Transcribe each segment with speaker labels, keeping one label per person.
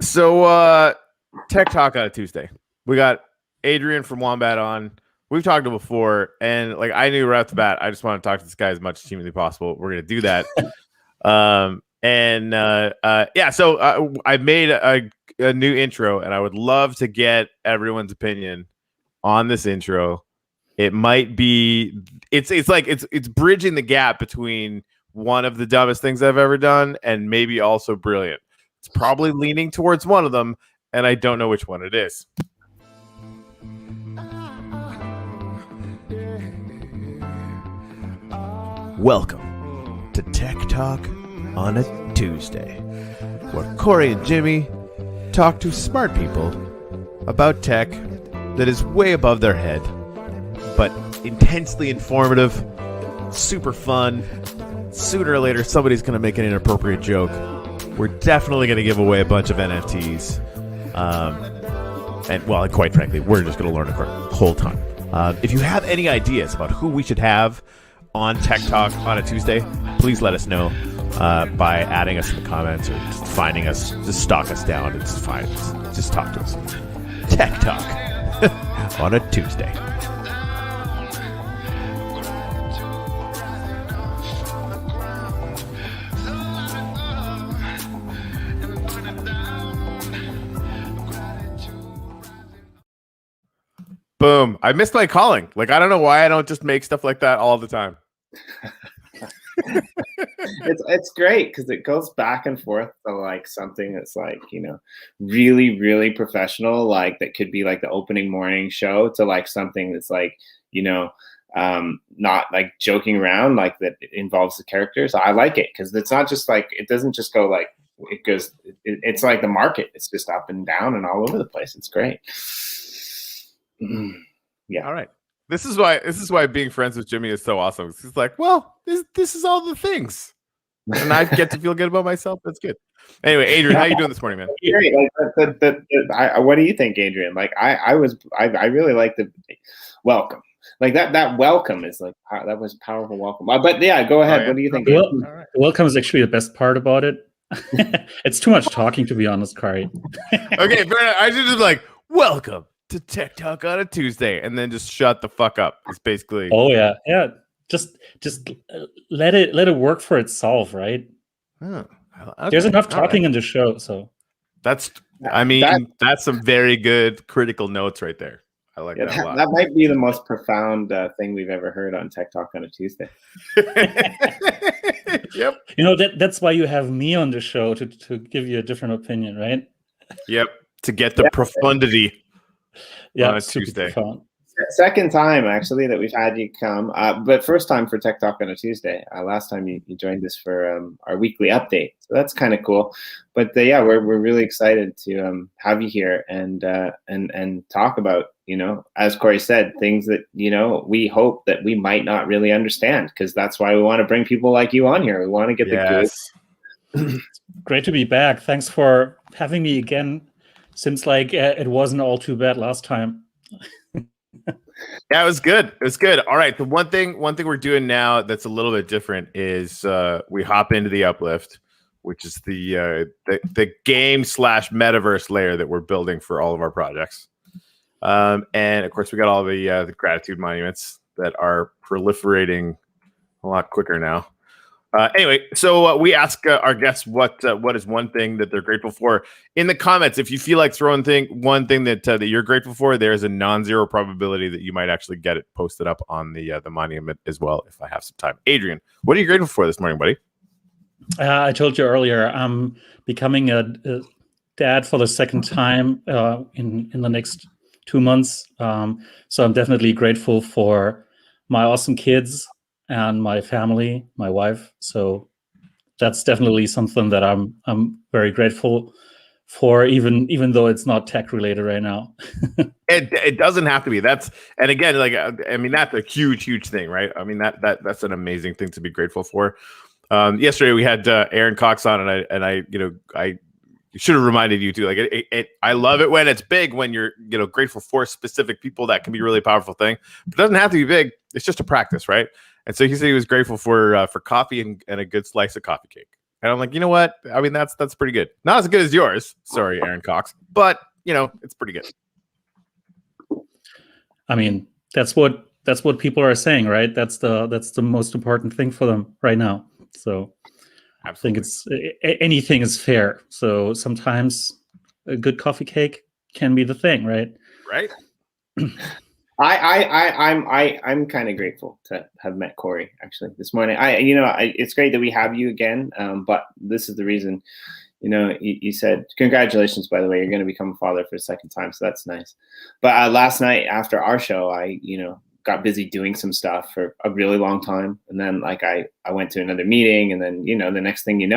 Speaker 1: So, Tech Talk on a Tuesday. We got Adrian from Wombat on. We've talked to him before, and like I knew right off the bat, I just want to talk to this guy as much as humanly possible. We're gonna do that. So I made a new intro, and I would love to get everyone's opinion on this intro. It might be it's bridging the gap between one of the dumbest things I've ever done and maybe also brilliant. It's probably leaning towards one of them, and I don't know which one it is. Welcome to Tech Talk on a Tuesday, where Corey and Jimmy talk to smart people about tech that is way above their head, but intensely informative, super fun. Sooner or later, somebody's going to make an inappropriate joke. We're definitely going to give away a bunch of NFTs. And quite frankly, we're just going to learn a whole ton. If you have any ideas about who we should have on Tech Talk on a Tuesday, please let us know by adding us in the comments or just finding us. Just stalk us down. It's fine. Just talk to us. Tech Talk on a Tuesday. Boom. I missed my calling. Like, I don't know why I don't just make stuff like that all the time.
Speaker 2: It's great because it goes back and forth to like something that's like, really, really professional, like that could be like the opening morning show, to like something that's like, not like joking around, like that it involves the characters. I like it because it's not just like, it doesn't just go like, it goes, it's like the market. It's just up and down and all over the place. It's great. Yeah.
Speaker 1: All right. This is why being friends with Jimmy is so awesome. He's like, well, this is all the things, and I get to feel good about myself. That's good. Anyway, Adrian, how you doing this morning, man?
Speaker 2: Great. Like, what do you think, Adrian? Like, I really like the welcome. Like that welcome is like, that was a powerful welcome. But yeah, go ahead. What do you think?
Speaker 3: Well, right. Welcome is actually the best part about it. It's too much talking, to be honest, Kari.
Speaker 1: Okay, but I should just like, welcome to Tech Talk on a Tuesday, and then just shut the fuck up. It's basically.
Speaker 3: Oh yeah. Just let it work for itself, right?
Speaker 1: Okay.
Speaker 3: There's enough talking in the show, so.
Speaker 1: That's some very good critical notes right there. I like that a lot.
Speaker 2: That might be the most profound thing we've ever heard on Tech Talk on a Tuesday.
Speaker 1: Yep.
Speaker 3: That's why you have me on the show, to give you a different opinion, right?
Speaker 1: Yep. To get the profundity.
Speaker 3: Yeah,
Speaker 1: on a Tuesday.
Speaker 2: Second time actually that we've had you come, but first time for Tech Talk on a Tuesday. Last time you joined us for our weekly update, so that's kind of cool. But we're really excited to have you here and talk about, as Corey said, things that we hope that we might not really understand, because that's why we want to bring people like you on here. We want to get the good.
Speaker 3: Great to be back. Thanks for having me again. Seems like it wasn't all too bad last time.
Speaker 1: Yeah, it was good. It was good. All right. The one thing we're doing now that's a little bit different is we hop into the Uplift, which is the game / metaverse layer that we're building for all of our projects. And of course, we got all the gratitude monuments that are proliferating a lot quicker now. Anyway, so we ask our guests what is one thing that they're grateful for. In the comments, if you feel like throwing one thing that you're grateful for, there's a non-zero probability that you might actually get it posted up on the monument as well, if I have some time. Adrian, what are you grateful for this morning, buddy?
Speaker 3: I told you earlier, I'm becoming a dad for the second time in the next 2 months. So I'm definitely grateful for my awesome kids and my family, my wife. So that's definitely something that I'm very grateful for, even though it's not tech related right now.
Speaker 1: It doesn't have to be. That's a huge thing, right? I mean, that's an amazing thing to be grateful for. Yesterday we had Aaron Cox on, and I should have reminded you too. Like I love it when it's big, when you're grateful for specific people. That can be a really powerful thing. But it doesn't have to be big. It's just a practice, right? And so he said he was grateful for coffee and a good slice of coffee cake. And I'm like, you know what? I mean, that's pretty good. Not as good as yours. Sorry, Aaron Cox, but it's pretty good.
Speaker 3: I mean, that's what people are saying, right? That's the most important thing for them right now. So
Speaker 1: Absolutely.
Speaker 3: I think it's anything is fair. So sometimes a good coffee cake can be the thing, right?
Speaker 1: Right.
Speaker 2: I'm kind of grateful to have met Corey actually this morning. It's great that we have you again. But this is the reason. You said congratulations. By the way, you're going to become a father for a second time, so that's nice. But last night after our show, I got busy doing some stuff for a really long time, and then I went to another meeting, and then the next thing it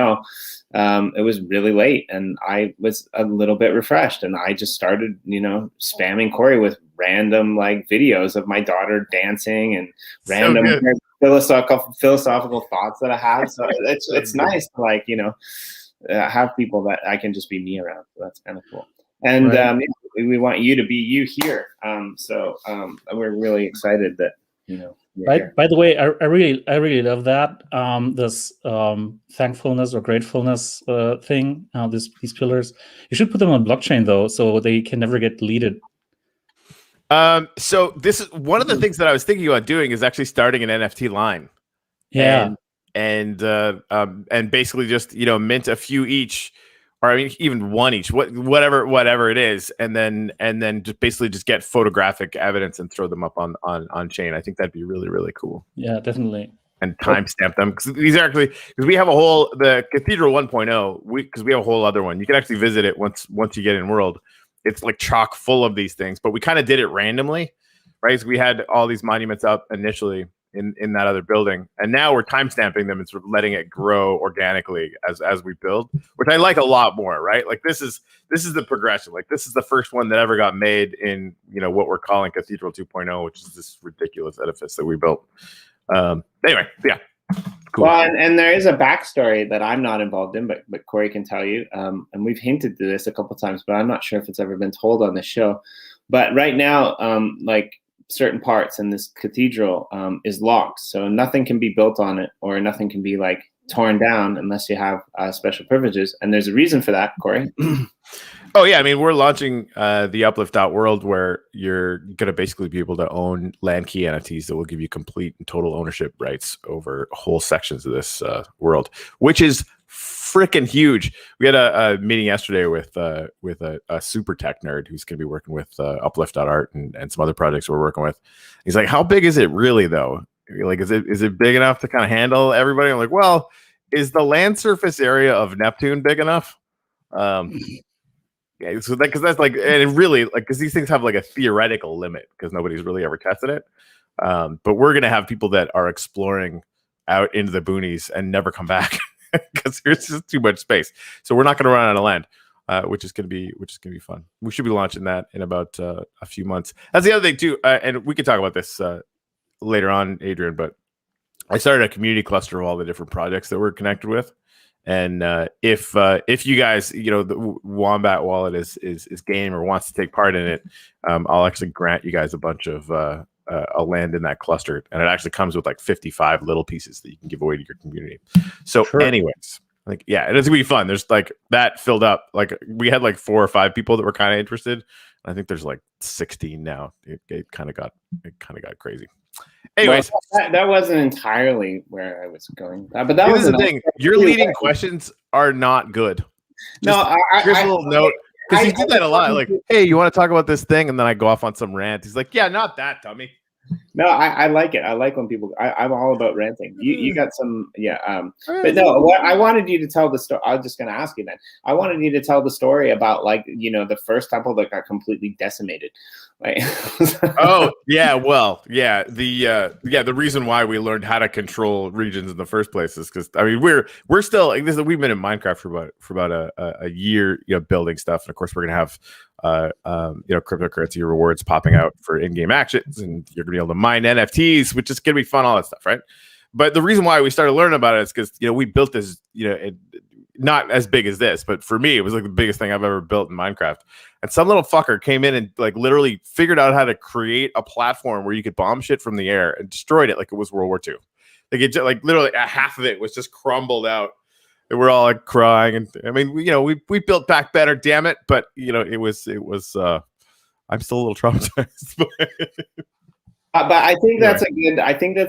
Speaker 2: was really late, and I was a little bit refreshed, and I just started spamming Corey with random videos of my daughter dancing and random philosophical thoughts that I have. So it's nice to have people that I can just be me around. So that's kind of cool. And
Speaker 3: right.
Speaker 2: We want you to be you here. So we're really excited that
Speaker 3: Right. Here. By the way, I really love that this thankfulness or gratefulness thing. These pillars. You should put them on blockchain though, so they can never get deleted.
Speaker 1: So this is one of the things that I was thinking about doing is actually starting an NFT line.
Speaker 3: Yeah.
Speaker 1: And basically just mint a few each, or I mean even one each, whatever it is, and then just basically just get photographic evidence and throw them up on chain. I think that'd be really, really cool.
Speaker 3: Yeah, definitely.
Speaker 1: And timestamp them, because these are actually, because we have the Cathedral 1.0, because we have a whole other one. You can actually visit it once you get in world. It's like chock full of these things, but we kind of did it randomly, right? So we had all these monuments up initially in that other building, and now we're timestamping them and sort of letting it grow organically as we build, which I like a lot more, right? Like this is the progression. Like this is the first one that ever got made in what we're calling Cathedral 2.0, which is this ridiculous edifice that we built. Anyway, yeah. Cool.
Speaker 2: Well, and there is a backstory that I'm not involved in, but Corey can tell you. And we've hinted to this a couple times, but I'm not sure if it's ever been told on the show. But right now, certain parts in this cathedral is locked, so nothing can be built on it, or nothing can be torn down unless you have special privileges. And there's a reason for that, Corey.
Speaker 1: Oh yeah, I mean, we're launching the Uplift.world, where you're gonna basically be able to own land key NFTs that will give you complete and total ownership rights over whole sections of this world, which is freaking huge. We had a meeting yesterday with a super tech nerd who's going to be working with Uplift.art and some other projects we're working with. He's like, how big is it really though? Like, is it big enough to kind of handle everybody? I'm like, well, is the land surface area of Neptune big enough? Yeah, so because that's and it really because these things have a theoretical limit because nobody's really ever tested it. But we're gonna have people that are exploring out into the boonies and never come back. Because there's just too much space, so we're not going to run out of land, which is going to be fun. We should be launching that in about a few months. That's the other thing too, and we can talk about this later on, Adrian. But I started a community cluster of all the different projects that we're connected with, and if you guys, the Wombat wallet is game or wants to take part in it, I'll actually grant you guys a bunch of a land in that cluster, and it actually comes with 55 little pieces that you can give away to your community. So sure. Anyways, yeah, it's gonna be fun. There's that filled up. We had 4 or 5 people that were kind of interested. I think there's 16 now. It kind of got crazy. Anyways,
Speaker 2: well, that wasn't entirely where I was going, but that was
Speaker 1: the thing. Your leading questions are not good. Here's a little note. Because he did that a lot. Hey, you want to talk about this thing? And then I go off on some rant. He's like, yeah, not that, dummy.
Speaker 2: No, I like it. I like when people. I'm all about ranting. You got some, yeah. But no, what I wanted you to tell the story. I was just going to ask you then. I wanted you to tell the story about the first temple that got completely decimated.
Speaker 1: Oh yeah, well yeah. The reason why we learned how to control regions in the first place is because we're still we've been in Minecraft for about a year, building stuff, and of course we're gonna have cryptocurrency rewards popping out for in-game actions, and you're gonna be able to mine NFTs, which is gonna be fun, all that stuff, right? But the reason why we started learning about it is because we built this, not as big as this, but for me it was the biggest thing I've ever built in Minecraft. And some little fucker came in and literally figured out how to create a platform where you could bomb shit from the air and destroyed it like it was World War II. Literally half of it was just crumbled out. we're all like crying, and I mean, we built back better, damn it. But it was. I'm still a little traumatized.
Speaker 2: But I think that's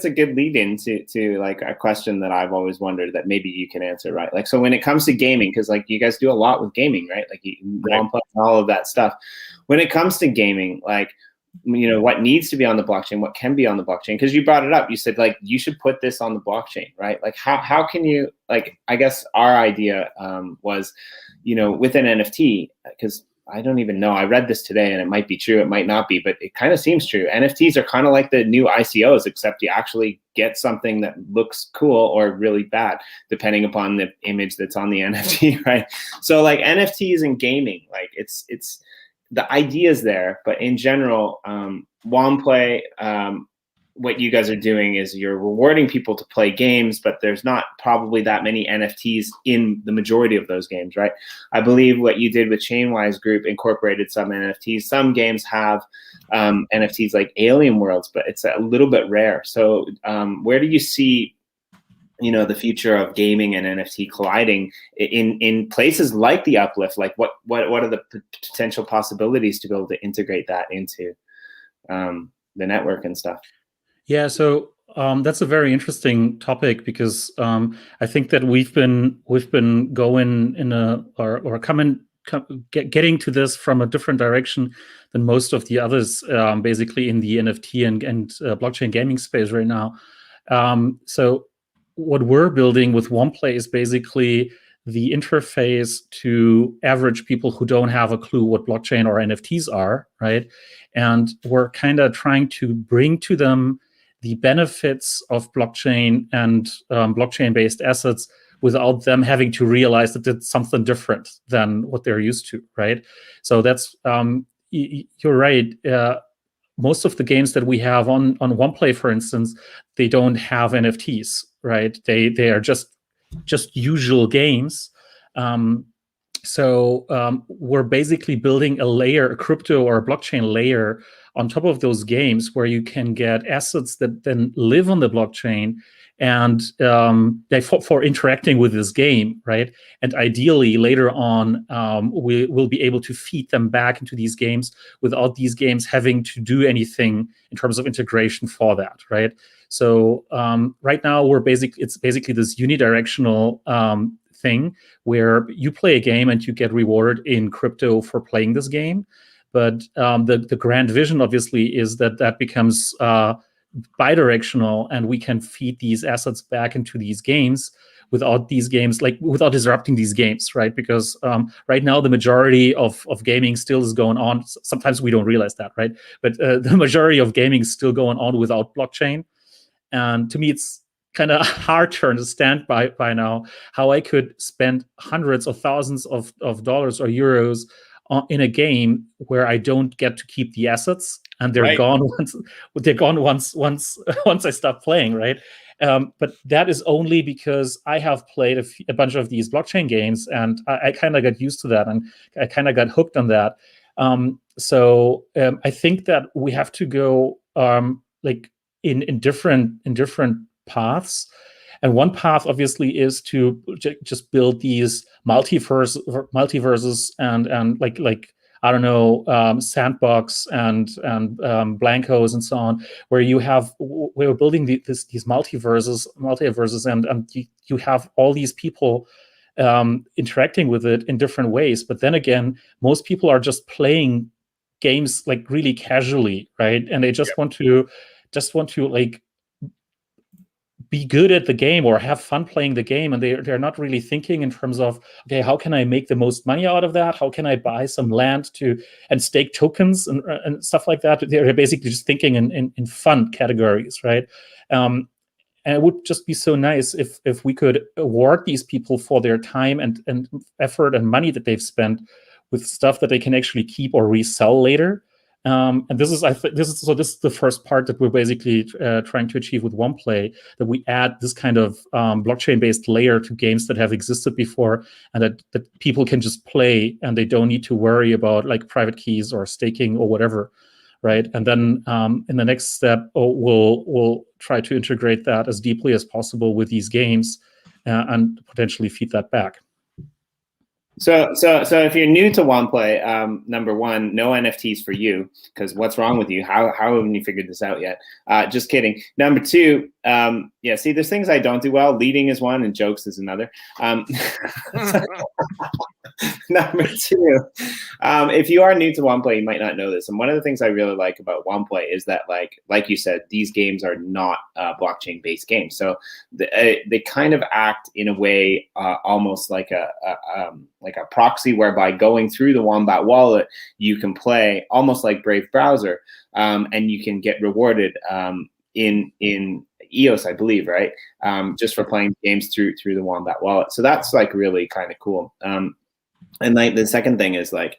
Speaker 2: a good lead into like a question that I've always wondered that maybe you can answer, right? Like, so when it comes to gaming, because like you guys do a lot with gaming, right? Like Womplay and all of that stuff. When it comes to gaming, like, what needs to be on the blockchain, what can be on the blockchain? Because you brought it up, you said like you should put this on the blockchain, right? Like how can you, like, I guess our idea was, with an NFT, because I don't even know. I read this today, and it might be true, it might not be, but it kind of seems true. NFTs are kind of like the new ICOs, except you actually get something that looks cool or really bad, depending upon the image that's on the NFT, right? So like NFTs and gaming, like it's the idea is there, but in general, Womplay, what you guys are doing is you're rewarding people to play games, but there's not probably that many NFTs in the majority of those games, right? I believe what you did with Chainwise Group incorporated some NFTs. Some games have NFTs like Alien Worlds, but it's a little bit rare. So where do you see the future of gaming and NFT colliding in places like the Uplift? Like what are the potential possibilities to be able to integrate that into the network and stuff?
Speaker 3: Yeah, so that's a very interesting topic, because I think that we've been going in getting to this from a different direction than most of the others, basically in the NFT and blockchain gaming space right now. So what we're building with Womplay is basically the interface to average people who don't have a clue what blockchain or NFTs are, right? And we're kind of trying to bring to them the benefits of blockchain and blockchain-based assets without them having to realize that it's something different than what they're used to, right? So that's, you're right. Most of the games that we have on Womplay, for instance, they don't have NFTs, right? They are just usual games. So we're basically building a crypto or a blockchain layer on top of those games, where you can get assets that then live on the blockchain and for interacting with this game, right? And ideally, later on, we will be able to feed them back into these games without these games having to do anything in terms of integration for that, right? So right now, it's basically this unidirectional thing where you play a game and you get rewarded in crypto for playing this game. But the grand vision, obviously, is that becomes bidirectional, and we can feed these assets back into these games without disrupting these games, right? Because right now the majority of gaming still is going on. Sometimes we don't realize that, right? But the majority of gaming is still going on without blockchain. And to me, it's kind of hard to understand by now how I could spend hundreds of thousands of dollars or euros in a game where I don't get to keep the assets, and they're gone once I stop playing, right? But that is only because I have played a bunch of these blockchain games, and I kind of got used to that, and I kind of got hooked on that. So I think that we have to go like in different paths. And one path, obviously, is to just build these multiverses and like I don't know, sandbox and blankos and so on, where we're building these multiverses, and you have all these people interacting with it in different ways. But then again, most people are just playing games like really casually, right? And they just want to like be good at the game or have fun playing the game, and they're not really thinking in terms of, okay, how can I make the most money out of that? How can I buy some land and stake tokens and stuff like that? They're basically just thinking in fun categories, right? And it would just be so nice if we could award these people for their time and effort and money that they've spent with stuff that they can actually keep or resell later. And this is the first part that we're basically trying to achieve with Womplay, that we add this kind of blockchain-based layer to games that have existed before, and that people can just play, and they don't need to worry about like private keys or staking or whatever, right? And then in the next step, we'll try to integrate that as deeply as possible with these games, and potentially feed that back.
Speaker 2: So if you're new to Womplay, number one, no NFTs for you, because what's wrong with you? How haven't you figured this out yet? Just kidding. Number two, yeah, see, there's things I don't do well. Leading is one, and jokes is another. Number two, if you are new to Womplay, you might not know this. And one of the things I really like about Womplay is that, like you said, these games are not blockchain-based games. So they kind of act in a way almost like a proxy, whereby going through the Wombat wallet, you can play almost like Brave browser, and you can get rewarded in EOS, I believe, right? Just for playing games through the Wombat wallet. So that's like really kind of cool. And like the second thing is like,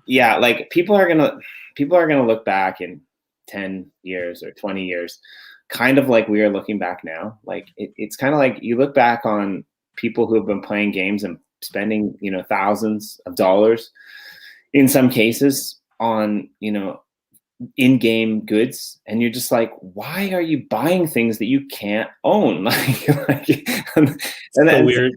Speaker 2: yeah, like people are gonna look back in 10 years or 20 years, kind of like we are looking back now. Like it's kind of like you look back on people who have been playing games and spending, you know, thousands of dollars in some cases on, you know, in-game goods, and you're just like, why are you buying things that you can't own? And
Speaker 3: so weird.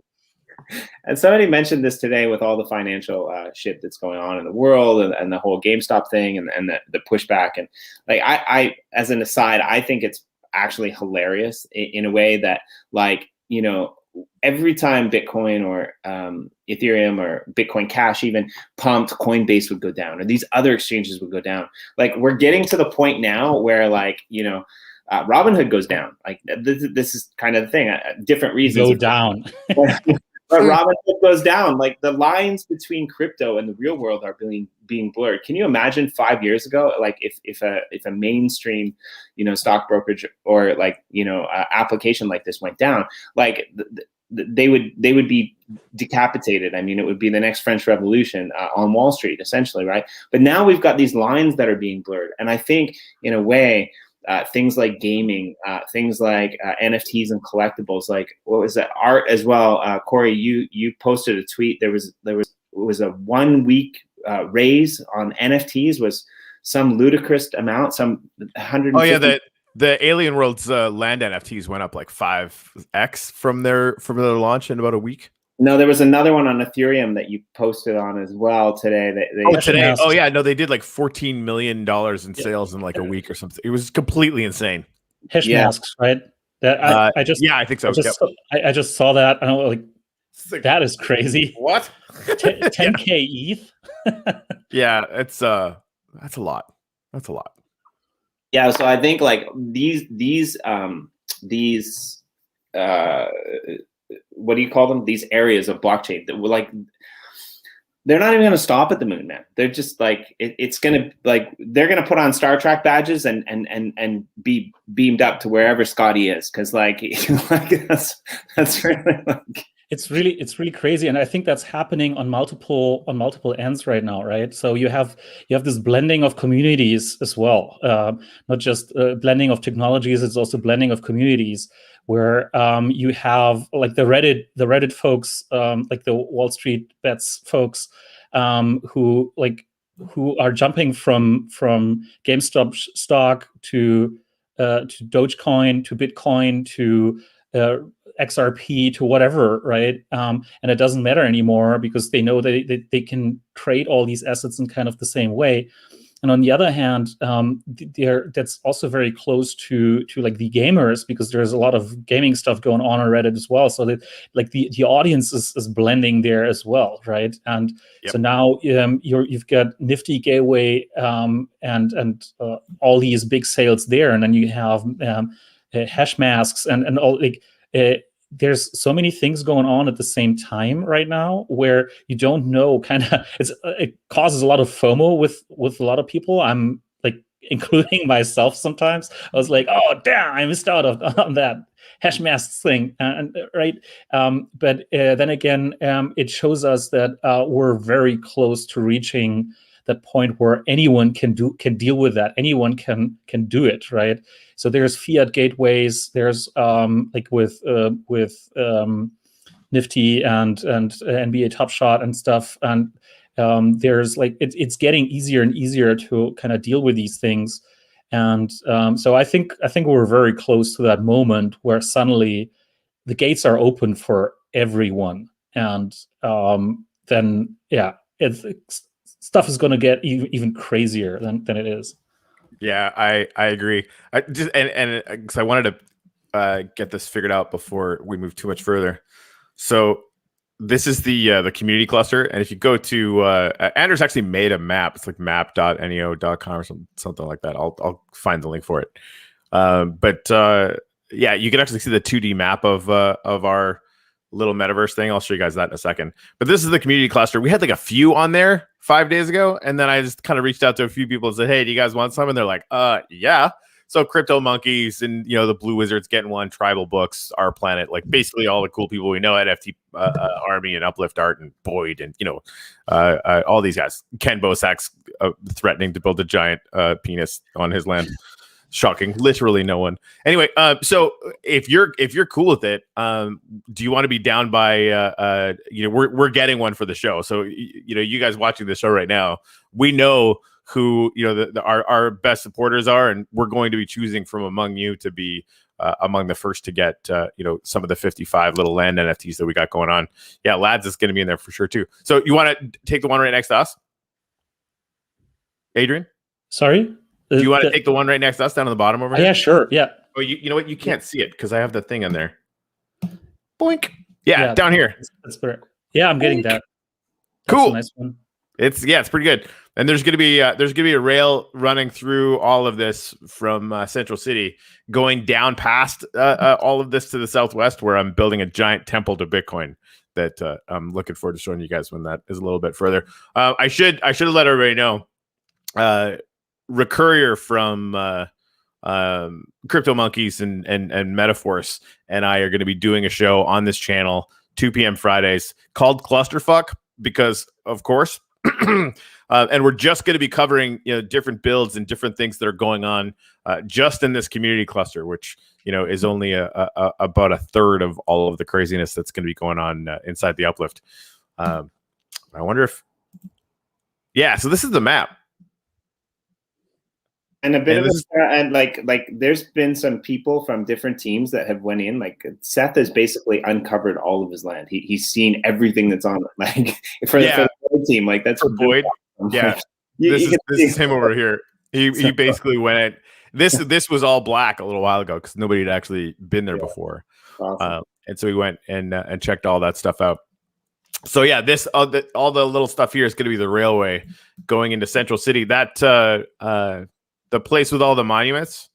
Speaker 2: And somebody mentioned this today with all the financial shit that's going on in the world, and the whole GameStop thing, and the pushback. And like, I as an aside, I think it's actually hilarious in a way that, like, you know, every time Bitcoin or Ethereum or Bitcoin Cash even pumped, Coinbase would go down, or these other exchanges would go down. Like, we're getting to the point now where, like, you know, Robinhood goes down. Like, this is kind of the thing. Different reasons.
Speaker 3: Go down.
Speaker 2: But Robinhood goes down. Like, the lines between crypto and the real world are being blurred. Can you imagine 5 years ago, like if a mainstream, you know, stock brokerage or, like, you know, application like this went down, like they would be decapitated. I mean, it would be the next French Revolution on Wall Street, essentially, right? But now we've got these lines that are being blurred, and I think in a way, things like gaming, things like NFTs and collectibles, like, what was that, art as well. Corey, you posted a tweet. There was a 1 week raise on NFTs, was some ludicrous amount, some 150.
Speaker 1: Oh yeah, the Alien Worlds land NFTs went up like 5x from their launch in about a week.
Speaker 2: No, there was another one on Ethereum that you posted on as well today.
Speaker 1: Today? Oh yeah, no, they did like $14 million in sales in like a week or something. It was completely insane.
Speaker 3: Hash masks, right? That I
Speaker 1: think so.
Speaker 3: I just saw that, and I'm like, that is crazy.
Speaker 1: What?
Speaker 3: 10K ETH?
Speaker 1: Yeah, that's a lot. That's a lot.
Speaker 2: Yeah, so I think like these what do you call them? These areas of blockchain that were like, they're not even going to stop at the moon, man. They're just like, it's going to, like, they're going to put on Star Trek badges and be beamed up to wherever Scotty is. Cause like, that's really like,
Speaker 3: it's really crazy. And I think that's happening on multiple ends right now, right? So you have this blending of communities as well. Not just blending of technologies, it's also blending of communities, where you have like the Reddit folks, like the Wall Street Bets folks, who are jumping from GameStop stock to Dogecoin to Bitcoin to XRP to whatever, right? And it doesn't matter anymore because they know they can trade all these assets in kind of the same way. And on the other hand, that's also very close to like the gamers, because there's a lot of gaming stuff going on Reddit as well. So that like the audience is blending there as well, right? And so now you've got Nifty Gateway and all these big sales there, and then you have hash masks and all, like there's so many things going on at the same time right now where you don't know, it causes a lot of FOMO with a lot of people. I'm like, including myself sometimes. I was like, oh damn, I missed out on that hash masks thing, right? But then again, it shows us that we're very close to reaching that point where anyone can deal with that. Anyone can do it, right? So there's fiat gateways. There's like with Nifty and NBA Top Shot and stuff, and there's like it's getting easier and easier to kind of deal with these things. And so I think we're very close to that moment where suddenly the gates are open for everyone, and then stuff is going to get even crazier than it is.
Speaker 1: Yeah, I agree. I just and because I wanted to get this figured out before we move too much further. So this is the community cluster, and if you go to Anders actually made a map. It's like map.neo.com or something like that. I'll find the link for it. But yeah, you can actually see the 2D map of our little metaverse thing. I'll show you guys that in a second. But this is the community cluster. We had like a few on there 5 days ago, and then I just kind of reached out to a few people and said, "Hey, do you guys want some?" And they're like, yeah." So Crypto Monkeys and the Blue Wizards getting one, Tribal Books, Our Planet, like basically all the cool people we know, NFT Army and Uplift Art and Boyd and all these guys. Ken Bosak's threatening to build a giant penis on his land. Shocking. Literally no one. Anyway, so if you're cool with it, do you want to be down by we're getting one for the show. So you guys watching the show right now, we know who our best supporters are, and we're going to be choosing from among you to be among the first to get some of the 55 little land NFTs that we got going on. Yeah, Lads is going to be in there for sure too. So you want to take the one right next to us, Adrian?
Speaker 3: Sorry.
Speaker 1: Do you want to take the one right next to us down on the bottom over here?
Speaker 3: Yeah, sure. Yeah.
Speaker 1: Oh, you know what? You can't see it because I have the thing in there. Boink. Yeah, down here.
Speaker 3: That's better. Yeah, I'm getting that.
Speaker 1: That's cool.
Speaker 3: A nice one.
Speaker 1: It's pretty good. And there's gonna be a rail running through all of this from Central City, going down past all of this to the southwest, where I'm building a giant temple to Bitcoin. That I'm looking forward to showing you guys when that is a little bit further. I should have let everybody know. Recurrier from Crypto Monkeys and Metaforce and I are going to be doing a show on this channel 2 p.m. Fridays called Clusterfuck because of course and we're just going to be covering different builds and different things that are going on just in this community cluster, which is only about a third of all of the craziness that's going to be going on inside the Uplift. I wonder if so this is the map.
Speaker 2: And a bit of like there's been some people from different teams that have went in. Like Seth has basically uncovered all of his land. He's seen everything that's on it. Like for the Boyd team, like that's
Speaker 1: for Boyd. Yeah, this is him over here. He basically went. This was all black a little while ago because nobody had actually been there before.
Speaker 2: Awesome.
Speaker 1: And so he went and checked all that stuff out. So yeah, this all the little stuff here is going to be the railway going into Central City. That the place with all the monuments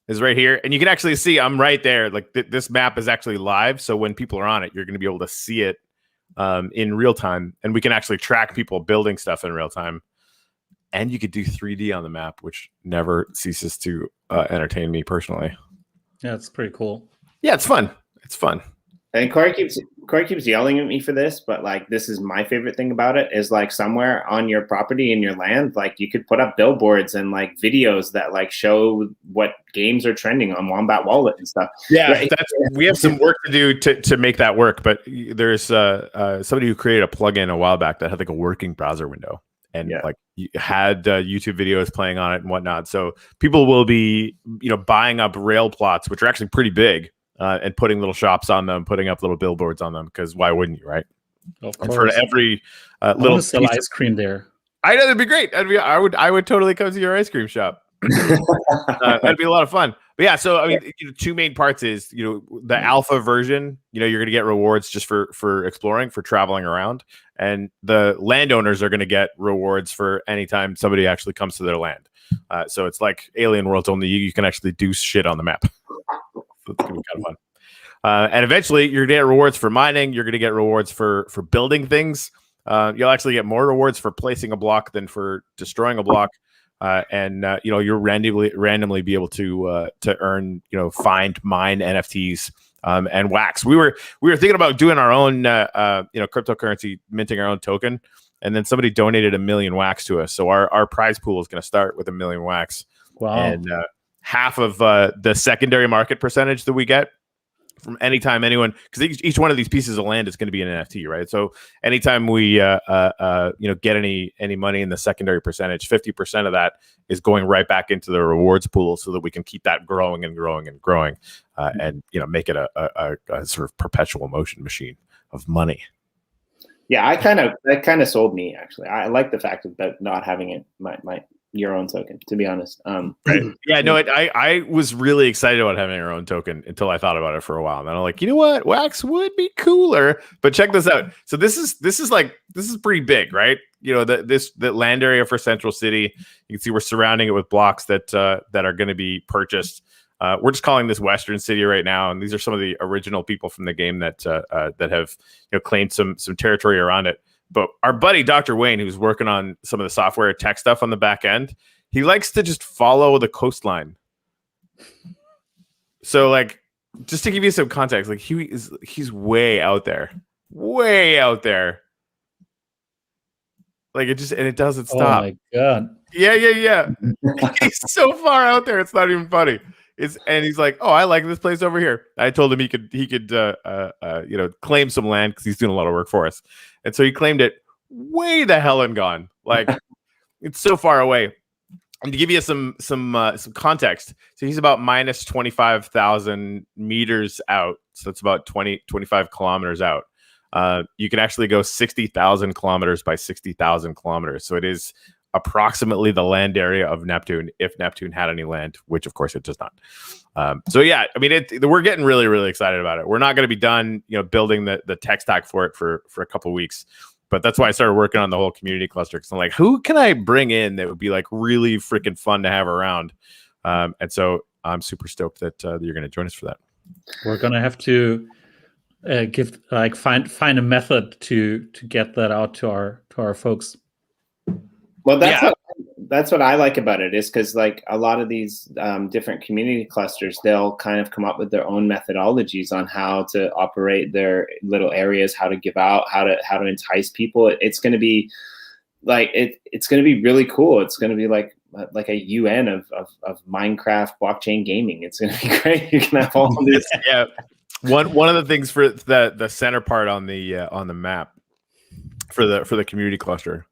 Speaker 1: is right here. And you can actually see I'm right there. Like this map is actually live. So when people are on it, you're going to be able to see it in real time. And we can actually track people building stuff in real time. And you could do 3D on the map, which never ceases to entertain me personally.
Speaker 3: Yeah, it's pretty cool.
Speaker 1: Yeah, it's fun. It's fun.
Speaker 2: And Corey keeps yelling at me for this, but like this is my favorite thing about it is like somewhere on your property in your land, like you could put up billboards and like videos that like show what games are trending on Wombat Wallet and stuff.
Speaker 1: Yeah, right? We have some work to do to make that work. But there's somebody who created a plugin a while back that had like a working browser window and like had YouTube videos playing on it and whatnot. So people will be buying up rail plots, which are actually pretty big. And putting little shops on them, putting up little billboards on them, because why wouldn't you, right?
Speaker 3: Of course.
Speaker 1: And for every
Speaker 3: little sell ice cream there.
Speaker 1: I know that'd be great. I would totally come to your ice cream shop. That'd be a lot of fun. But yeah, so I mean, two main parts is the alpha version. You're going to get rewards just for exploring, for traveling around, and the landowners are going to get rewards for anytime somebody actually comes to their land. So it's like Alien Worlds, only you can actually do shit on the map. So it's gonna be kind of fun. And eventually you're gonna get rewards for mining, you're gonna get rewards for building things. You'll actually get more rewards for placing a block than for destroying a block. And you'll randomly be able to earn, find, mine NFTs and wax. We were thinking about doing our own cryptocurrency, minting our own token, and then somebody donated 1 million wax to us. So our prize pool is going to start with 1 million wax.
Speaker 3: Wow.
Speaker 1: And half of the secondary market percentage that we get from anytime anyone, because each one of these pieces of land is going to be an NFT, right? So anytime we get any money in the secondary percentage, 50% of that is going right back into the rewards pool, so that we can keep that growing and growing and growing, and make it a sort of perpetual motion machine of money.
Speaker 2: Yeah, that kind of sold me, actually. I like the fact of not having it your own token, to be honest.
Speaker 1: Right. Yeah, no, I was really excited about having our own token until I thought about it for a while. And then I'm like, you know what? Wax would be cooler. But check this out. So this is pretty big, right? The land area for Central City. You can see we're surrounding it with blocks that are going to be purchased. We're just calling this Western City right now, and these are some of the original people from the game that have claimed some territory around it. But our buddy Dr. Wayne, who's working on some of the software tech stuff on the back end, he likes to just follow the coastline. So, like, just to give you some context, like he's way out there. Like it doesn't stop.
Speaker 3: Oh my god!
Speaker 1: Yeah. He's so far out there, it's not even funny. And he's like, oh, I like this place over here. I told him he could claim some land because he's doing a lot of work for us. And so he claimed it way the hell and gone. Like, it's so far away. And to give you some context, so he's about minus 25,000 meters out. So that's about 25 kilometers out. You can actually go 60,000 kilometers by 60,000 kilometers. So it is approximately the land area of Neptune, if Neptune had any land, which of course it does not. So yeah, I mean, we're getting really, really excited about it. We're not going to be done, building the tech stack for it for a couple of weeks, but that's why I started working on the whole community cluster. Because I'm like, who can I bring in that would be like really freaking fun to have around? And so I'm super stoked that you're going to join us for that.
Speaker 3: We're going to have to find a method to get that out to our folks.
Speaker 2: Well, that's what I like about it, is because like a lot of these different community clusters, they'll kind of come up with their own methodologies on how to operate their little areas, how to give out, how to entice people. It's going to be like it's going to be really cool. It's going to be like a UN of Minecraft blockchain gaming. It's going to be great. You can have all this.
Speaker 1: Yeah. One of the things for the center part on the map for the community cluster.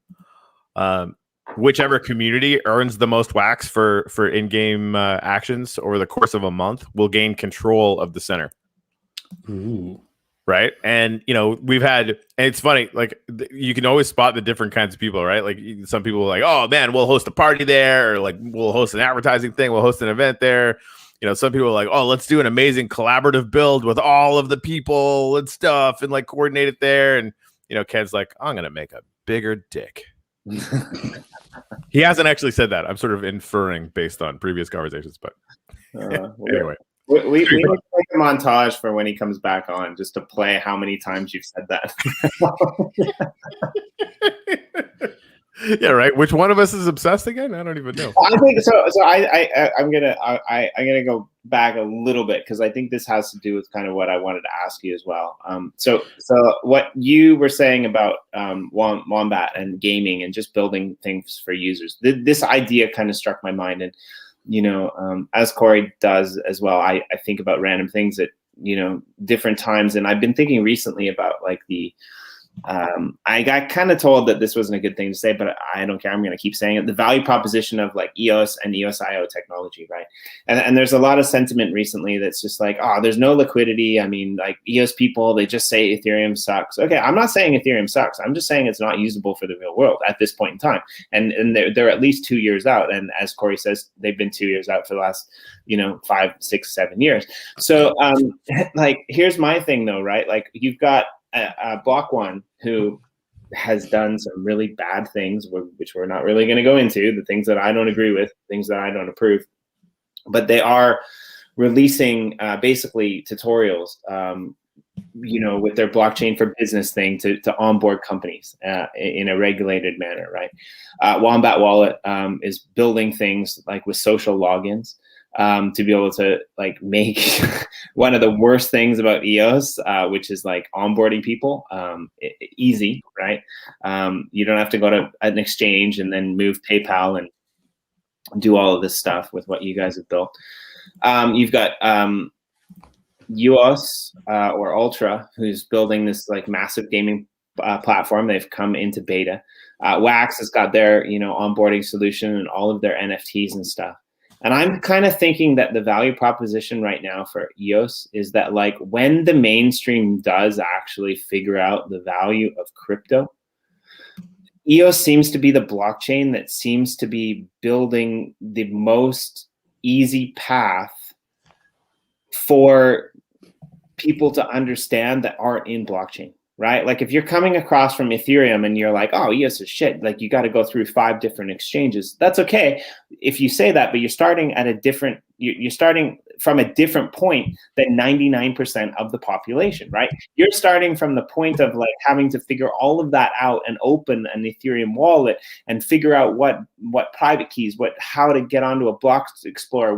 Speaker 1: Whichever community earns the most wax for in-game actions over the course of a month will gain control of the center.
Speaker 3: Ooh.
Speaker 1: Right. And, we've had, and it's funny, like you can always spot the different kinds of people, right? Like some people are like, oh man, we'll host a party there, or like we'll host an advertising thing, we'll host an event there. Some people are like, oh, let's do an amazing collaborative build with all of the people and stuff and like coordinate it there. And, Ken's like, I'm going to make a bigger dick. He hasn't actually said that. I'm sort of inferring based on previous conversations, but anyway.
Speaker 2: We need to make a montage for when he comes back on, just to play how many times you've said that.
Speaker 1: Yeah, right. Which one of us is obsessed again? I don't even know.
Speaker 2: I think so. So I'm gonna go back a little bit, because I think this has to do with kind of what I wanted to ask you as well. So what you were saying about Wombat and gaming and just building things for users, this idea kind of struck my mind, and as Corey does as well, I think about random things at different times, and I've been thinking recently about like I got kind of told that this wasn't a good thing to say, but I don't care. I'm going to keep saying it. The value proposition of like EOS and EOS.IO technology, right? And there's a lot of sentiment recently that's just like, oh, there's no liquidity. I mean, like EOS people, they just say Ethereum sucks. Okay, I'm not saying Ethereum sucks. I'm just saying it's not usable for the real world at this point in time. And they're at least 2 years out. And as Corey says, they've been 2 years out for the last 5, 6, 7 years. So like, here's my thing though, right? Like you've got Block One, who has done some really bad things, which we're not really going to go into, the things that I don't agree with, things that I don't approve, but they are releasing basically tutorials, with their blockchain for business thing to onboard companies in a regulated manner, right? Wombat Wallet is building things like with social logins. To be able to like make one of the worst things about EOS, which is like onboarding people, easy, right? You don't have to go to an exchange and then move PayPal and do all of this stuff with what you guys have built. You've got EOS or Ultra, who's building this like massive gaming platform. They've come into beta. Wax has got their onboarding solution and all of their NFTs and stuff. And I'm kind of thinking that the value proposition right now for EOS is that like when the mainstream does actually figure out the value of crypto, EOS seems to be the blockchain that seems to be building the most easy path for people to understand that aren't in blockchain, right? Like if you're coming across from Ethereum and you're like, oh, EOS is shit, like you got to go through 5 different exchanges. That's okay if you say that, but you're starting at you're starting from a different point than 99% of the population, right? You're starting from the point of like having to figure all of that out and open an Ethereum wallet and figure out what private keys, how to get onto a block explorer,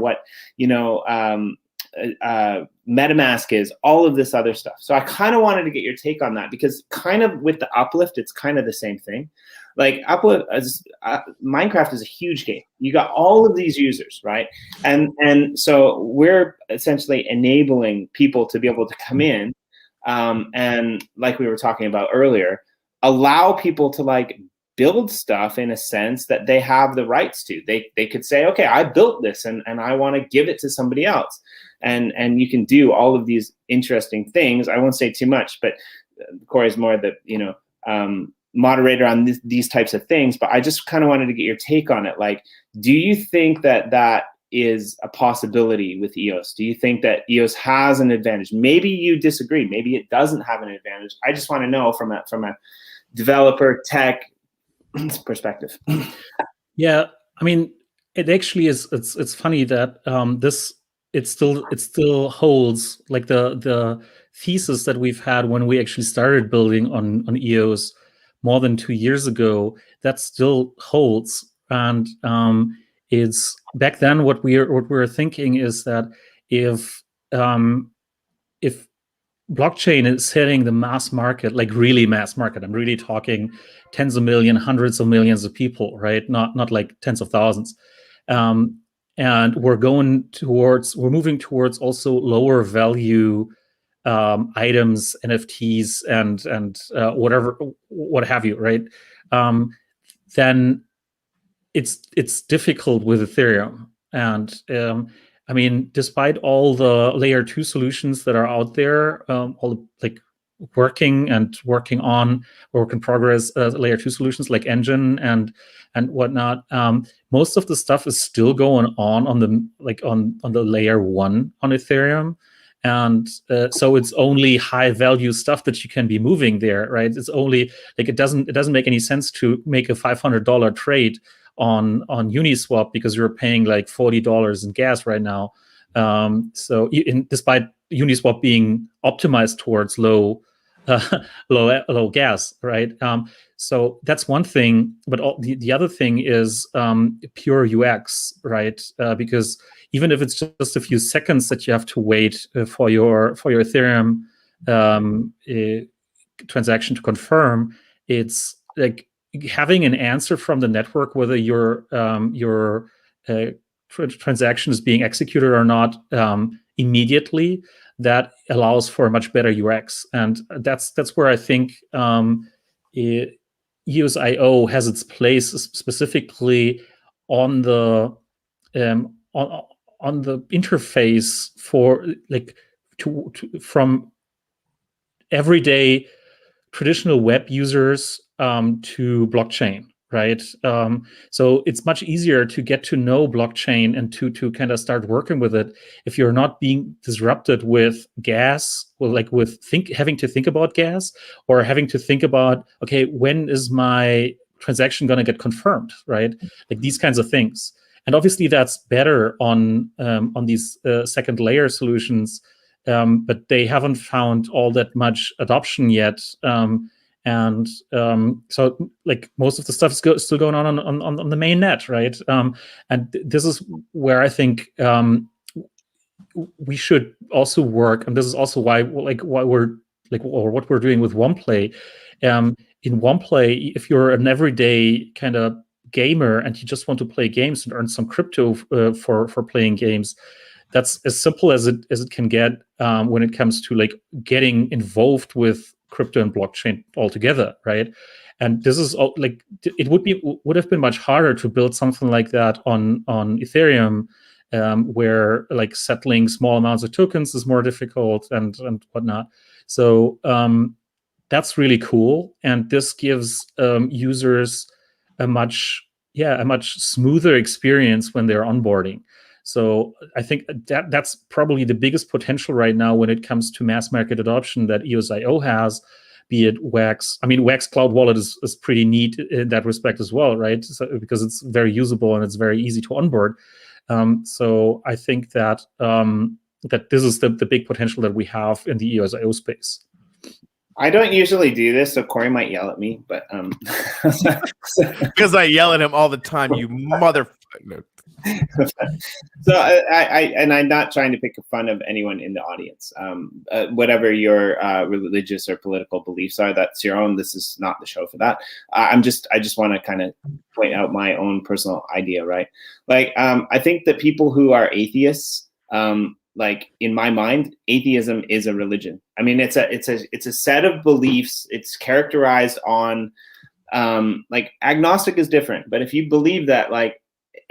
Speaker 2: MetaMask is, all of this other stuff. So I kind of wanted to get your take on that, because kind of with the Uplift, it's kind of the same thing. Like Uplift, Minecraft is a huge game. You got all of these users, right? And so we're essentially enabling people to be able to come in and, like we were talking about earlier, allow people to like build stuff in a sense that they have the rights to. They could say, okay, I built this and I want to give it to somebody else. And you can do all of these interesting things. I won't say too much, but Corey's more the moderator on these types of things. But I just kind of wanted to get your take on it. Like, do you think that is a possibility with EOS? Do you think that EOS has an advantage? Maybe you disagree. Maybe it doesn't have an advantage. I just want to know from a developer tech perspective.
Speaker 3: Yeah, I mean, it actually is. It's funny that it still holds, like the thesis that we've had when we actually started building on EOS more than 2 years ago. That still holds, and it's back then what we were thinking is that if blockchain is hitting the mass market, like really mass market, I'm really talking tens of millions, hundreds of millions of people, right? Not like tens of thousands. And we're moving towards also lower value items, NFTs, and what have you, right? Then it's difficult with Ethereum. And I mean, despite all the layer 2 solutions that are out there, all like work in progress layer 2 solutions like Engine and whatnot, most of the stuff is still going on the layer 1 on Ethereum. And so it's only high value stuff that you can be moving there, right? It's only like it doesn't make any sense to make a $500 trade on Uniswap because you're paying like $40 in gas right now. Despite Uniswap being optimized towards low gas, right? So that's one thing. But the other thing is pure UX, right? Because even if it's just a few seconds that you have to wait for your Ethereum transaction to confirm, it's like having an answer from the network whether your transaction is being executed or not immediately. That allows for a much better UX, and that's where I think EOS.io has its place, specifically on the interface for like from everyday traditional web users to blockchain, right? So it's much easier to get to know blockchain and to kind of start working with it if you're not being disrupted with gas, having to think about gas, or having to think about, okay, when is my transaction going to get confirmed, right? Like these kinds of things. And obviously that's better on these second layer solutions, but they haven't found all that much adoption yet. So like most of the stuff is still going on the main net, right? And this is where I think we should also work, and this is also why we're like, or what we're doing with Womplay. In Womplay, if you're an everyday kind of gamer and you just want to play games and earn some crypto for playing games, that's as simple as it can get when it comes to like getting involved with crypto and blockchain altogether, right? And this is like it would have been much harder to build something like that on Ethereum, where like settling small amounts of tokens is more difficult and whatnot. So that's really cool, and this gives users a much smoother experience when they're onboarding. So I think that's probably the biggest potential right now when it comes to mass market adoption that EOS.io has, be it Wax. I mean, Wax Cloud Wallet is pretty neat in that respect as well, right? So, because it's very usable and it's very easy to onboard. So I think that that this is the big potential that we have in the EOS.io space.
Speaker 2: I don't usually do this, so Corey might yell at me, but
Speaker 1: because I yell at him all the time, you motherfucker.
Speaker 2: So and I'm not trying to pick fun of anyone in the audience. Whatever your religious or political beliefs are, that's your own. This is not the show for that. I just want to kind of point out my own personal idea, right? Like, I think that people who are atheists, like in my mind, atheism is a religion. I mean, it's a set of beliefs. It's characterized on like agnostic is different, but if you believe that like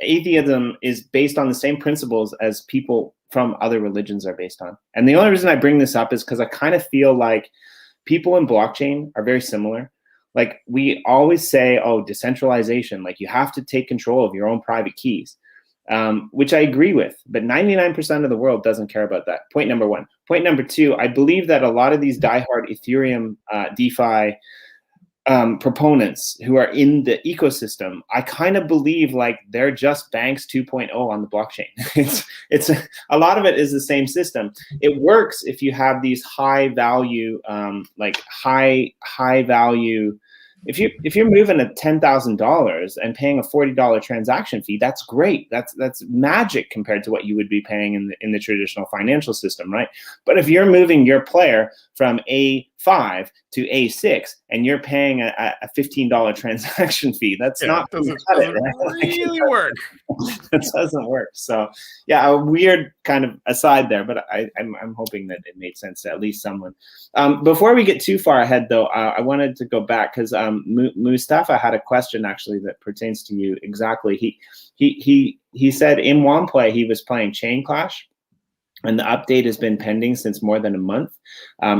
Speaker 2: atheism is based on the same principles as people from other religions are based on. And the only reason I bring this up is because I kind of feel like people in blockchain are very similar. Like we always say, oh, decentralization, like you have to take control of your own private keys, which I agree with, but 99% of the world doesn't care about that. Point number one. Point number two, I believe that a lot of these diehard Ethereum DeFi proponents who are in the ecosystem, I kind of believe like they're just banks 2.0 on the blockchain. It's a lot of it is the same system. It works if you have these high value, like high value. If you're moving at $10,000 and paying a $40 transaction fee, that's great. That's magic compared to what you would be paying in the traditional financial system, right? But if you're moving your player from A5 to A6 and you're paying a $15 transaction fee, that's not
Speaker 1: doesn't
Speaker 2: right?
Speaker 1: really work.
Speaker 2: It doesn't work. So yeah, a weird kind of aside there, but I'm hoping that it made sense to at least someone. Before we get too far ahead, though, I wanted to go back because Mustafa had a question actually that pertains to you exactly. He said in Womplay he was playing Chain Clash, and the update has been pending since more than a month.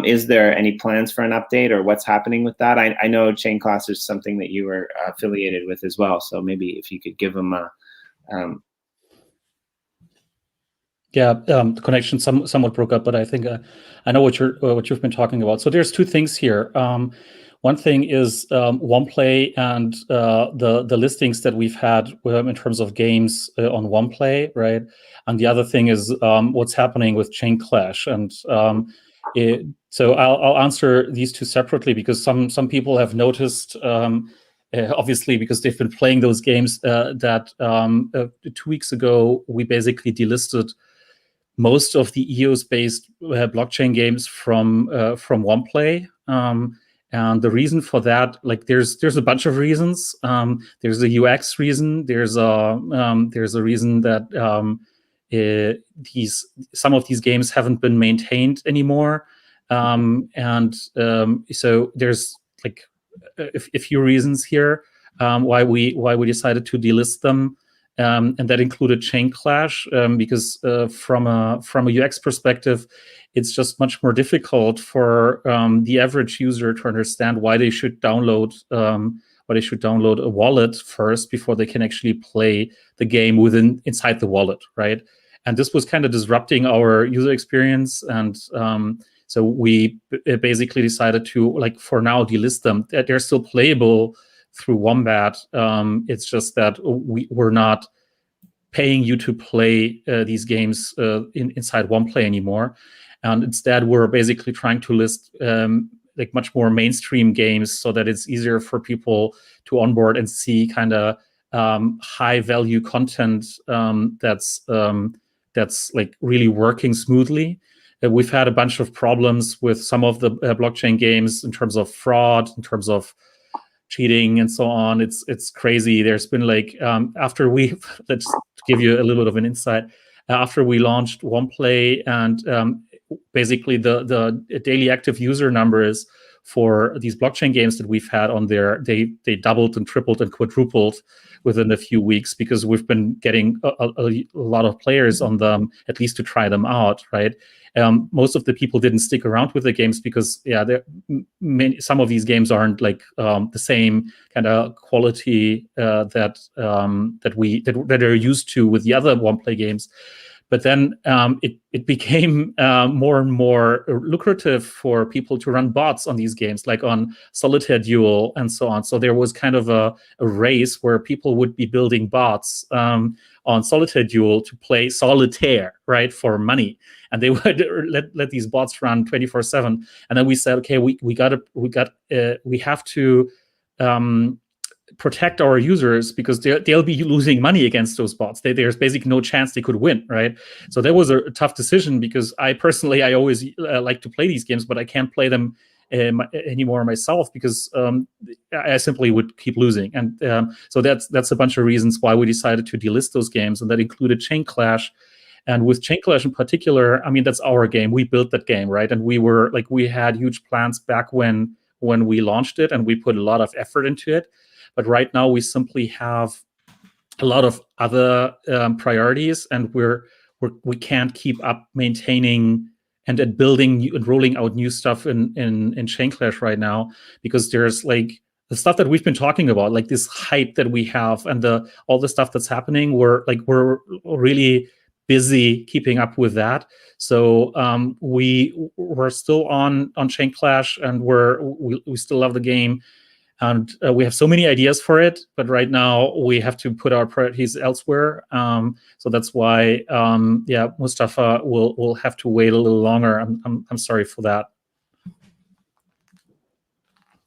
Speaker 2: Is there any plans for an update or what's happening with that? I know Chain Clash is something that you were affiliated with as well, so maybe if you could give them a
Speaker 3: the connection somewhat broke up, but I think I know what you've been talking about. So there's two things here. One thing is Womplay and the listings that we've had in terms of games on Womplay, right? And the other thing is what's happening with Chain Clash. And so I'll answer these two separately because some people have noticed. Obviously, because they've been playing those games, that 2 weeks ago we basically delisted most of the EOS-based blockchain games from Womplay, and the reason for that, like, there's a bunch of reasons. There's a UX reason. There's a reason that some of these games haven't been maintained anymore, so there's like a few reasons here why we decided to delist them, and that included Chain Clash, because from a UX perspective, it's just much more difficult for the average user to understand why they should download a wallet first before they can actually play the game inside the wallet, right? And this was kind of disrupting our user experience, and so we basically decided to, like, for now, delist them. They're still playable through Wombat. It's just that we're not paying you to play these games inside Womplay anymore. And instead, we're basically trying to list like much more mainstream games so that it's easier for people to onboard and see kind of high value content that's like really working smoothly. We've had a bunch of problems with some of the blockchain games in terms of fraud, in terms of cheating, and so on. It's crazy. There's been like let's give you a little bit of an insight. after we launched Womplay, and basically the daily active user numbers for these blockchain games that we've had on there, they doubled and tripled and quadrupled within a few weeks, because we've been getting a lot of players on them, at least to try them out, right? Most of the people didn't stick around with the games because, some of these games aren't like the same kind of quality that are used to with the other Womplay games. But then it became more and more lucrative for people to run bots on these games, like on Solitaire Duel and so on. So there was kind of a race where people would be building bots on Solitaire Duel to play solitaire, right, for money. And they would let these bots run 24/7. And then we said, okay, we have to protect our users, because they'll be losing money against those bots. There's basically no chance they could win, right? So that was a tough decision, because I always like to play these games, but I can't play them anymore myself, because I simply would keep losing. And so that's a bunch of reasons why we decided to delist those games, and that included Chain Clash. And with Chain Clash in particular, I mean, that's our game. We built that game, right? And we had huge plans back when we launched it, and we put a lot of effort into it. But right now we simply have a lot of other priorities, and we can't keep up maintaining and building and rolling out new stuff in Chain Clash right now, because there's like the stuff that we've been talking about, like this hype that we have, and all the stuff that's happening. We're really busy keeping up with that. So we're still on Chain Clash, and we still love the game. And we have so many ideas for it, but right now we have to put our priorities elsewhere. So that's why, Mustafa will have to wait a little longer. I'm sorry for that.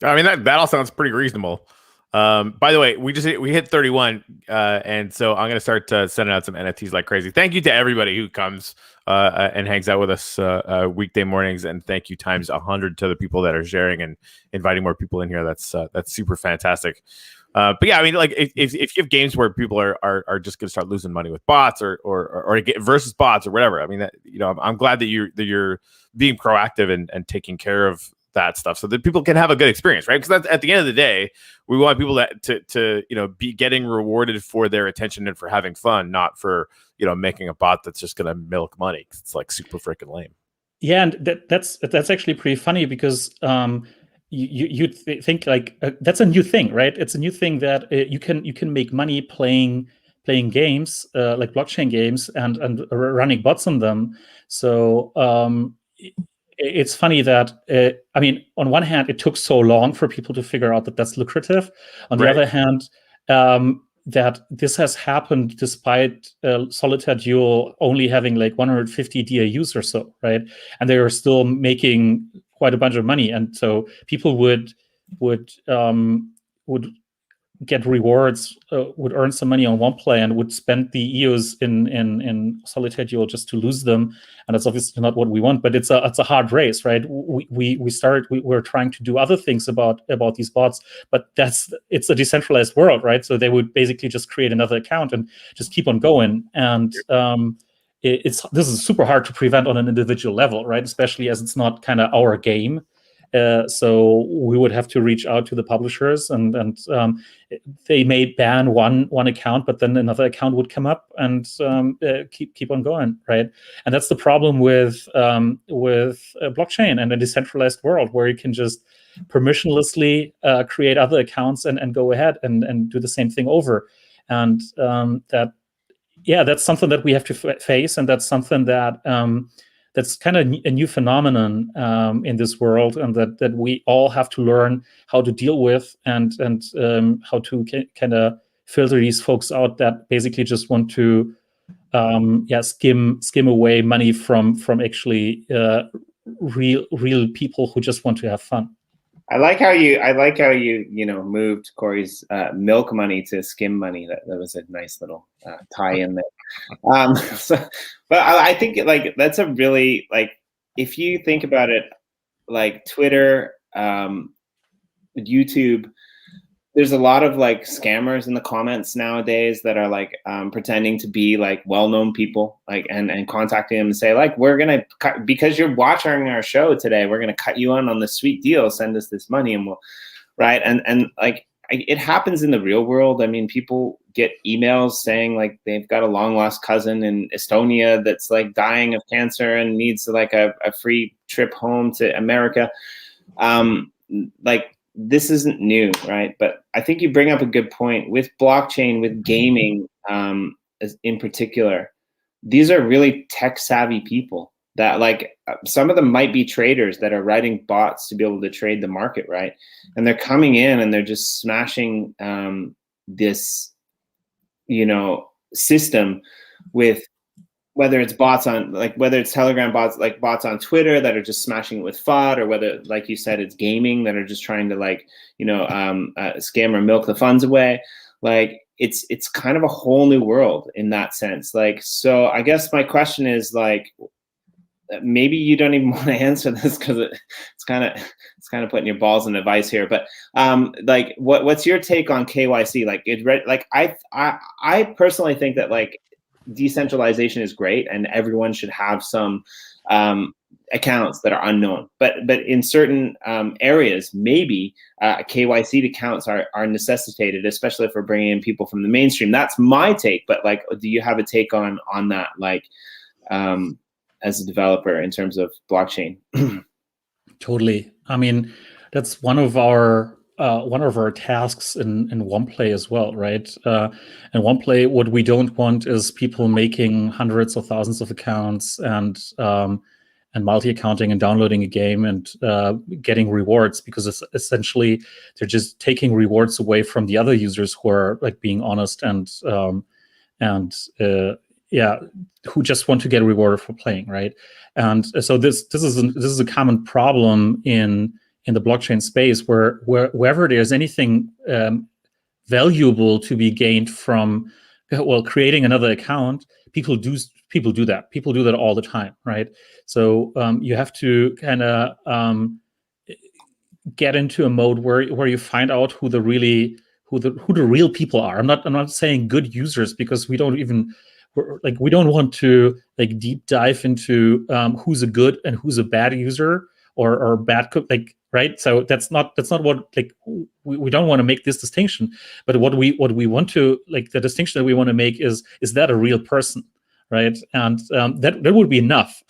Speaker 1: I mean, that all sounds pretty reasonable. By the way, we hit 31, and so I'm gonna start sending out some NFTs like crazy. Thank you to everybody who comes and hangs out with us weekday mornings, and thank you times 100 to the people that are sharing and inviting more people in here. That's super fantastic. But yeah, I mean, like if you have games where people are just gonna start losing money with bots or versus bots or whatever, I mean, that, I'm glad that you're being proactive and taking care of that stuff so that people can have a good experience, right? Because at the end of the day, we want people to be getting rewarded for their attention and for having fun, not for making a bot that's just gonna milk money. It's like super freaking lame.
Speaker 3: Yeah, and that's actually pretty funny, because you think like that's a new thing, right? It's a new thing that you can make money playing games like blockchain games and running bots on them. So it's funny that I mean, on one hand, it took so long for people to figure out that that's lucrative. On the other hand, that this has happened despite Solitaire Duel only having like 150 DAUs or so, right? And they are still making quite a bunch of money, and so people would get rewards, would earn some money on Womplay, and would spend the EOS in Solitaire Duel just to lose them. And that's obviously not what we want, but it's a hard race, right? We're trying to do other things about these bots, but it's a decentralized world, right? So they would basically just create another account and just keep on going. And this is super hard to prevent on an individual level, right? Especially as it's not kind of our game. So we would have to reach out to the publishers, and they may ban one account, but then another account would come up and keep on going, right? And that's the problem with blockchain and a decentralized world, where you can just permissionlessly create other accounts and go ahead and do the same thing over. And that's something that we have to face, and that's something that that's kind of a new phenomenon in this world, and that we all have to learn how to deal with, and how to kind of filter these folks out that basically just want to skim away money from actually real people who just want to have fun.
Speaker 2: I like how you moved Corey's milk money to skim money. That was a nice little tie in there. But I think like that's a really, like, if you think about it, like Twitter, YouTube, there's a lot of like scammers in the comments nowadays that are like pretending to be like well-known people, like and contacting them and say like, we're gonna cut, because you're watching our show today, we're gonna cut you on the sweet deal, send us this money and we'll, right, and like it happens in the real world. I mean, people get emails saying like they've got a long lost cousin in Estonia that's like dying of cancer and needs like a free trip home to America. Like, this isn't new, right? But I think you bring up a good point with blockchain, with gaming in particular. These are really tech savvy people that like some of them might be traders that are writing bots to be able to trade the market, right? And they're coming in and they're just smashing this, you know, system with, whether it's bots on, like whether it's Telegram bots, like bots on Twitter that are just smashing it with FUD, or whether, like you said, it's gaming that are just trying to like, you know, scam or milk the funds away. Like it's kind of a whole new world in that sense. Like, so I guess my question is like, maybe you don't even want to answer this because it's kind of putting your balls in a vice here. But like, what's your take on KYC? Like I personally think that like decentralization is great and everyone should have some accounts that are unknown, but in certain areas maybe KYC accounts are necessitated, especially if we're bringing in people from the mainstream. That's my take, but like, do you have a take on that, like as a developer in terms of blockchain?
Speaker 3: Totally. I mean, that's one of our tasks in Womplay as well, right? In Womplay, what we don't want is people making hundreds of thousands of accounts and multi-accounting and downloading a game and getting rewards, because it's essentially they're just taking rewards away from the other users who are like being honest and who just want to get rewarded for playing, right? And so this is a common problem in the blockchain space, where wherever there's anything valuable to be gained from creating another account, people do that. People do that all the time, right? So you have to kind of get into a mode where you find out who the real people are. I'm not saying good users, because we don't want to like deep dive into who's a good and who's a bad user or bad like, right? So that's not what, like, we don't want to make this distinction. But what we want to, like, the distinction that we want to make is that a real person, right? And that would be enough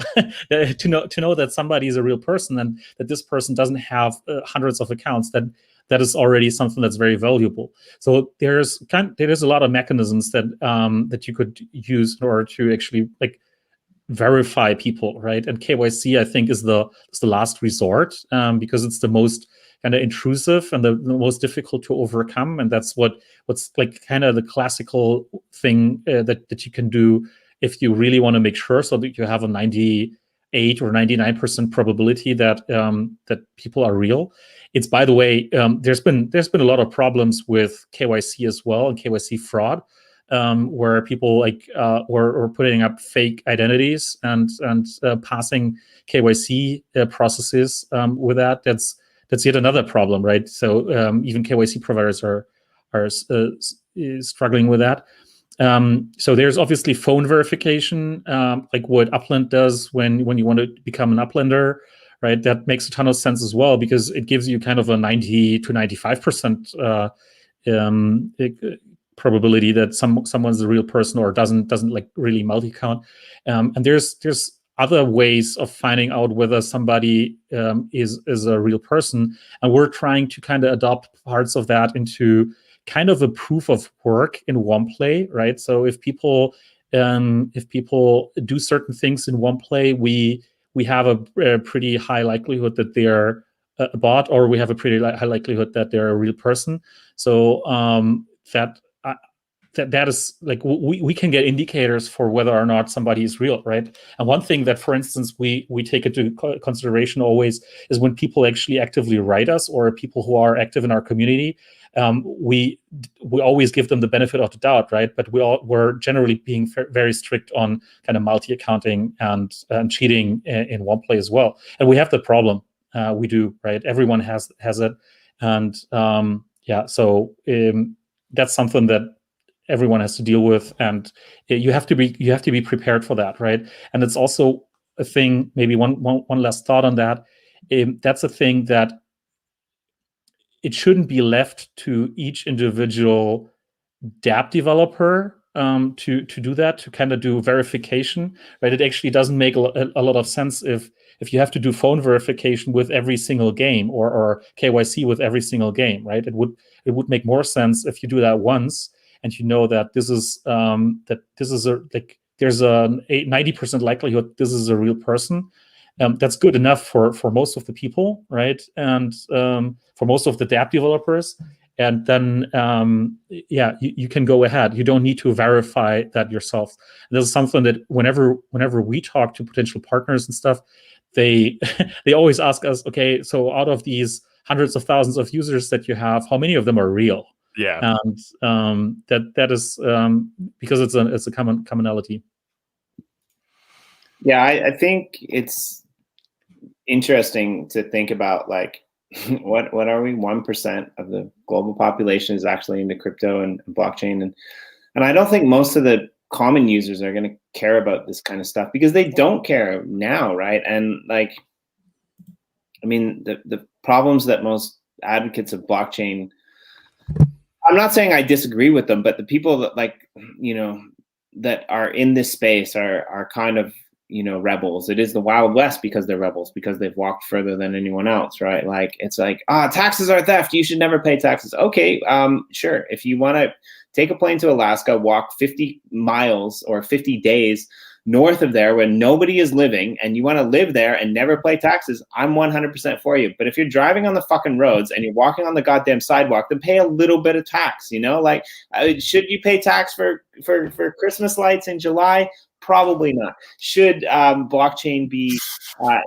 Speaker 3: to know that somebody is a real person and that this person doesn't have hundreds of accounts. That is already something that's very valuable. So there's a lot of mechanisms that you could use in order to actually like verify people, right? And KYC, I think, is the last resort, because it's the most kind of intrusive and the most difficult to overcome. And that's what's like kind of the classical thing that you can do if you really want to make sure, so that you have a 98 or 99% probability that people are real. It's, by the way, there's been a lot of problems with KYC as well, and KYC fraud, where people like were putting up fake identities and passing KYC processes with that. That's yet another problem, right? So even KYC providers are struggling with that. So there's obviously phone verification, like what Upland does when you want to become an Uplander, right? That makes a ton of sense as well, because it gives you kind of a 90 to 95% probability that someone's a real person or doesn't like really multi-count. And there's other ways of finding out whether somebody is a real person, and we're trying to kind of adopt parts of that into kind of a proof of work in Womplay, right? So if people do certain things in Womplay, we have a pretty high likelihood that they're a bot, or we have a pretty high likelihood that they're a real person. So that is like, we can get indicators for whether or not somebody is real, right? And one thing that, for instance, we take into consideration always is when people actually actively write us, or people who are active in our community. We always give them the benefit of the doubt, right? But we're generally being very strict on kind of multi-accounting and cheating in Womplay as well. And we have the problem. We do, right? Everyone has it. And yeah, so that's something that everyone has to deal with, and you have to be prepared for that, right? And it's also a thing. Maybe one last thought on that. That's a thing that it shouldn't be left to each individual dApp developer to do that, to kind of do verification, right? It actually doesn't make a lot of sense if you have to do phone verification with every single game, or KYC with every single game, right? It would make more sense if you do that once, and you know that this is there's a 90% likelihood this is a real person. That's good enough for most of the people, right? And for most of the dApp developers. And then, you can go ahead. You don't need to verify that yourself. And this is something that whenever we talk to potential partners and stuff, they they always ask us, okay, so out of these hundreds of thousands of users that you have, how many of them are real?
Speaker 1: Yeah.
Speaker 3: And that is because it's a commonality.
Speaker 2: Yeah, I think it's interesting to think about, like, what are we? 1% of the global population is actually into crypto and blockchain, and I don't think most of the common users are going to care about this kind of stuff because they don't care now, right? And like, I mean, the problems that most advocates of blockchain, I'm not saying I disagree with them, but the people that, like, that are in this space are kind of, rebels. It is the Wild West because they're rebels, because they've walked further than anyone else, right? Like, it's like, taxes are theft. You should never pay taxes. Okay, sure. If you want to take a plane to Alaska, walk 50 miles or 50 days north of there when nobody is living, and you want to live there and never pay taxes, I'm 100% for you. But if you're driving on the fucking roads and you're walking on the goddamn sidewalk, then pay a little bit of tax, like, should you pay tax for Christmas lights in July? Probably not. Should blockchain be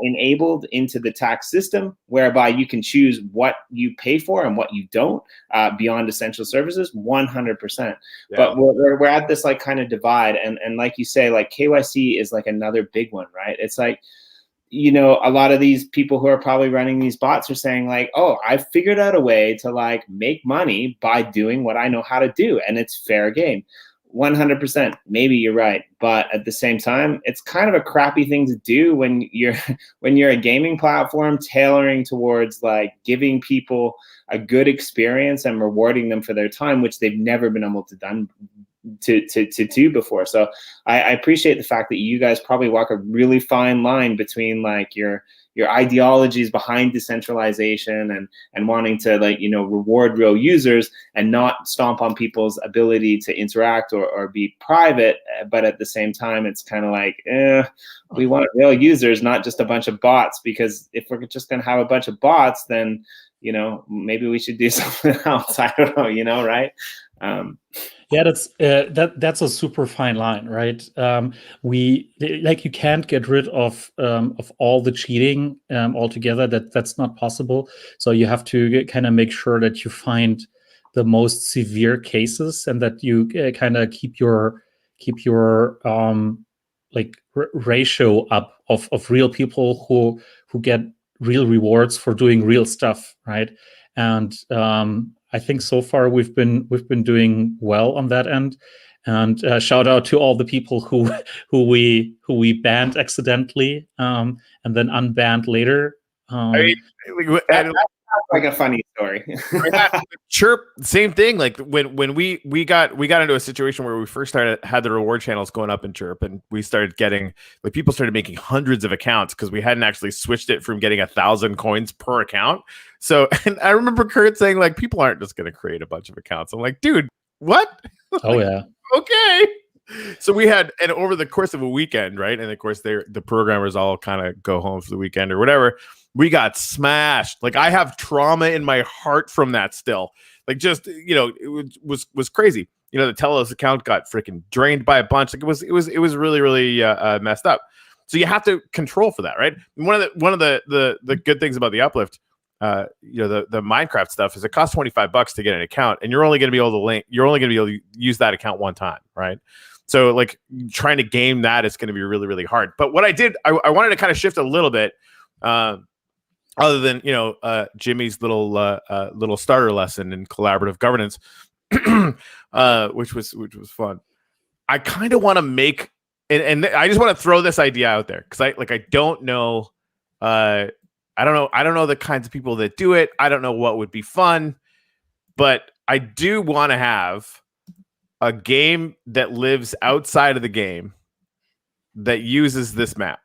Speaker 2: enabled into the tax system, whereby you can choose what you pay for and what you don't beyond essential services? 100%. Yeah. But we're at this like kind of divide, and like you say, like KYC is like another big one, right? It's like, a lot of these people who are probably running these bots are saying like, oh, I figured out a way to like make money by doing what I know how to do, and it's fair game. 100%. Maybe you're right, but at the same time, it's kind of a crappy thing to do when you're a gaming platform tailoring towards like giving people a good experience and rewarding them for their time, which they've never been able to do before. So I appreciate the fact that you guys probably walk a really fine line between like your ideologies behind decentralization and wanting to, like, reward real users and not stomp on people's ability to interact or be private. But at the same time, it's kind of like, we want real users, not just a bunch of bots, because if we're just going to have a bunch of bots, then, maybe we should do something else. I don't know, right?
Speaker 3: Yeah, that's a super fine line, right? You can't get rid of all the cheating altogether. That's not possible. So you have to kind of make sure that you find the most severe cases, and that you kind of keep your ratio up of real people who get real rewards for doing real stuff, right? And I think so far we've been doing well on that end. And shout out to all the people who we banned accidentally and then unbanned later.
Speaker 2: That's like a funny story.
Speaker 1: Chirp, same thing. Like when we got into a situation where we first had the reward channels going up in Chirp, and we started getting, like, people started making hundreds of accounts because we hadn't actually switched it from getting 1,000 coins per account. So, and I remember Kurt saying, like, people aren't just going to create a bunch of accounts. I'm like, dude, what?
Speaker 3: Oh yeah.
Speaker 1: Okay. So we had, and over the course of a weekend, right? And of course, the programmers all kind of go home for the weekend or whatever. We got smashed. Like, I have trauma in my heart from that still. Like, just, it was crazy. The Telos account got freaking drained by a bunch. Like, it was really, really messed up. So you have to control for that, right? And one of the good things about the uplift, the Minecraft stuff, is it costs $25 to get an account, and you're only going to be able to use that account one time, right? So, like, trying to game that is going to be really, really hard. But what I did, I wanted to kind of shift a little bit. other than Jimmy's little starter lesson in collaborative governance, which was fun. I kind of want to make, and I just want to throw this idea out there because I don't know, I don't know the kinds of people that do it. I don't know what would be fun, but I do want to have a game that lives outside of the game that uses this map.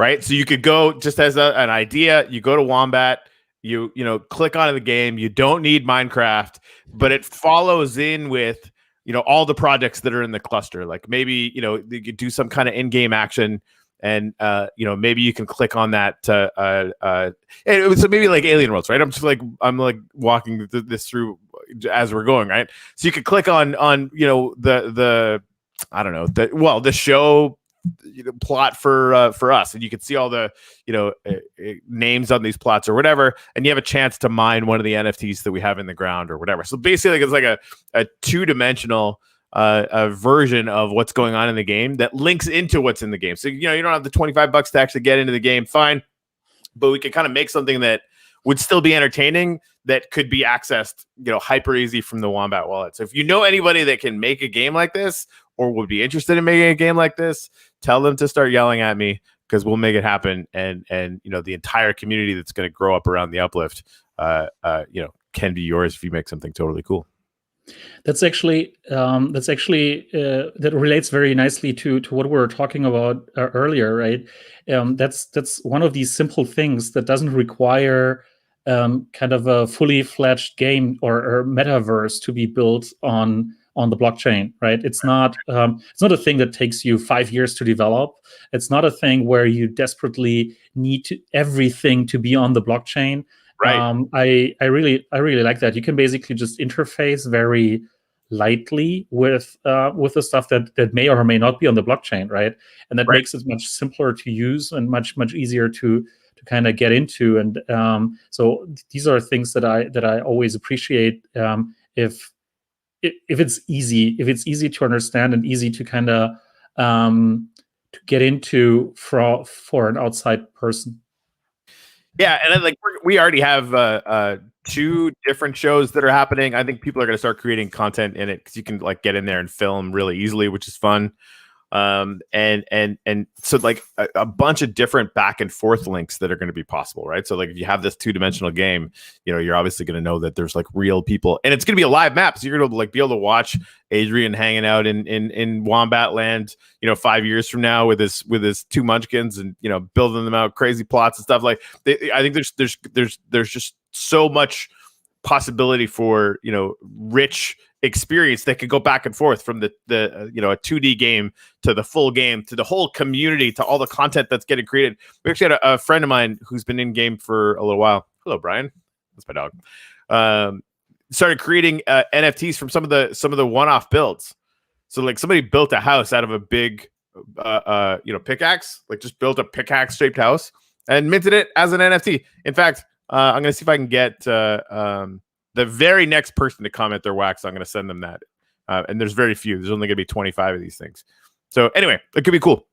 Speaker 1: Right, so you could go just as an idea. You go to Wombat, you click onto the game. You don't need Minecraft, but it follows in with all the projects that are in the cluster. Like maybe you could do some kind of in-game action, and maybe you can click on that. It was maybe like Alien Worlds, right? I'm walking this through as we're going, right? So you could click on the I don't know the show plot for us, and you can see all the names on these plots or whatever, and you have a chance to mine one of the NFTs that we have in the ground or whatever. So basically it's like a two-dimensional version of what's going on in the game that links into what's in the game. So you don't have the $25 to actually get into the game, fine, but we could kind of make something that would still be entertaining that could be accessed hyper easy from the Wombat wallet. So if you know anybody that can make a game like this or would be interested in making a game like this, tell them to start yelling at me, because we'll make it happen. And the entire community that's going to grow up around the Uplift, can be yours if you make something totally cool.
Speaker 3: That's actually that relates very nicely to what we were talking about earlier, right? That's one of these simple things that doesn't require kind of a fully fledged game or metaverse to be built on the blockchain, right? It's not a thing that takes you 5 years to develop. It's not a thing where you desperately need everything to be on the blockchain.
Speaker 1: Right.
Speaker 3: I really like that. You can basically just interface very lightly with the stuff that may or may not be on the blockchain, right? And that makes it much simpler to use and much easier to kind of get into. And so these are things that I always appreciate. If it's easy to understand and easy to kind of to get into for an outside person.
Speaker 1: Yeah, and then we already have 2 different shows that are happening. I think people are going to start creating content in it because you can get in there and film really easily, which is fun. And so a bunch of different back and forth links that are going to be possible, right? So if you have this 2-dimensional game, you're obviously going to know that there's real people, and it's going to be a live map, so you're going to be able to watch Adrian hanging out in Wombat Land 5 years from now with his 2 munchkins and building them out crazy plots and stuff. I think there's just so much possibility for rich experience that could go back and forth from the a 2D game to the full game to the whole community to all the content that's getting created. We actually had a friend of mine who's been in game for a little while. Hello, Brian. That's my dog. Started creating NFTs from some of the one-off builds. So somebody built a house out of a big pickaxe, just built a pickaxe shaped house and minted it as an NFT. In fact, I'm going to see if I can get the very next person to comment their wax. I'm going to send them that. And there's very few. There's only going to be 25 of these things. So anyway, it could be cool.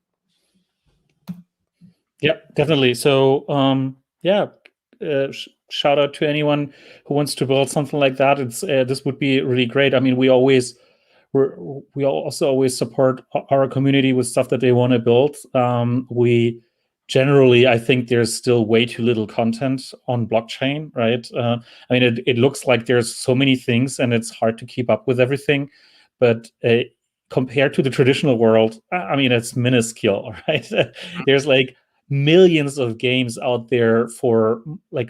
Speaker 3: Yeah, definitely. So shout out to anyone who wants to build something like that. It's this would be really great. I mean, we also always support our community with stuff that they want to build. We generally, I think there's still way too little content on blockchain, right? I mean, it looks like there's so many things and it's hard to keep up with everything. But compared to the traditional world, I mean, it's minuscule, right? There's millions of games out there for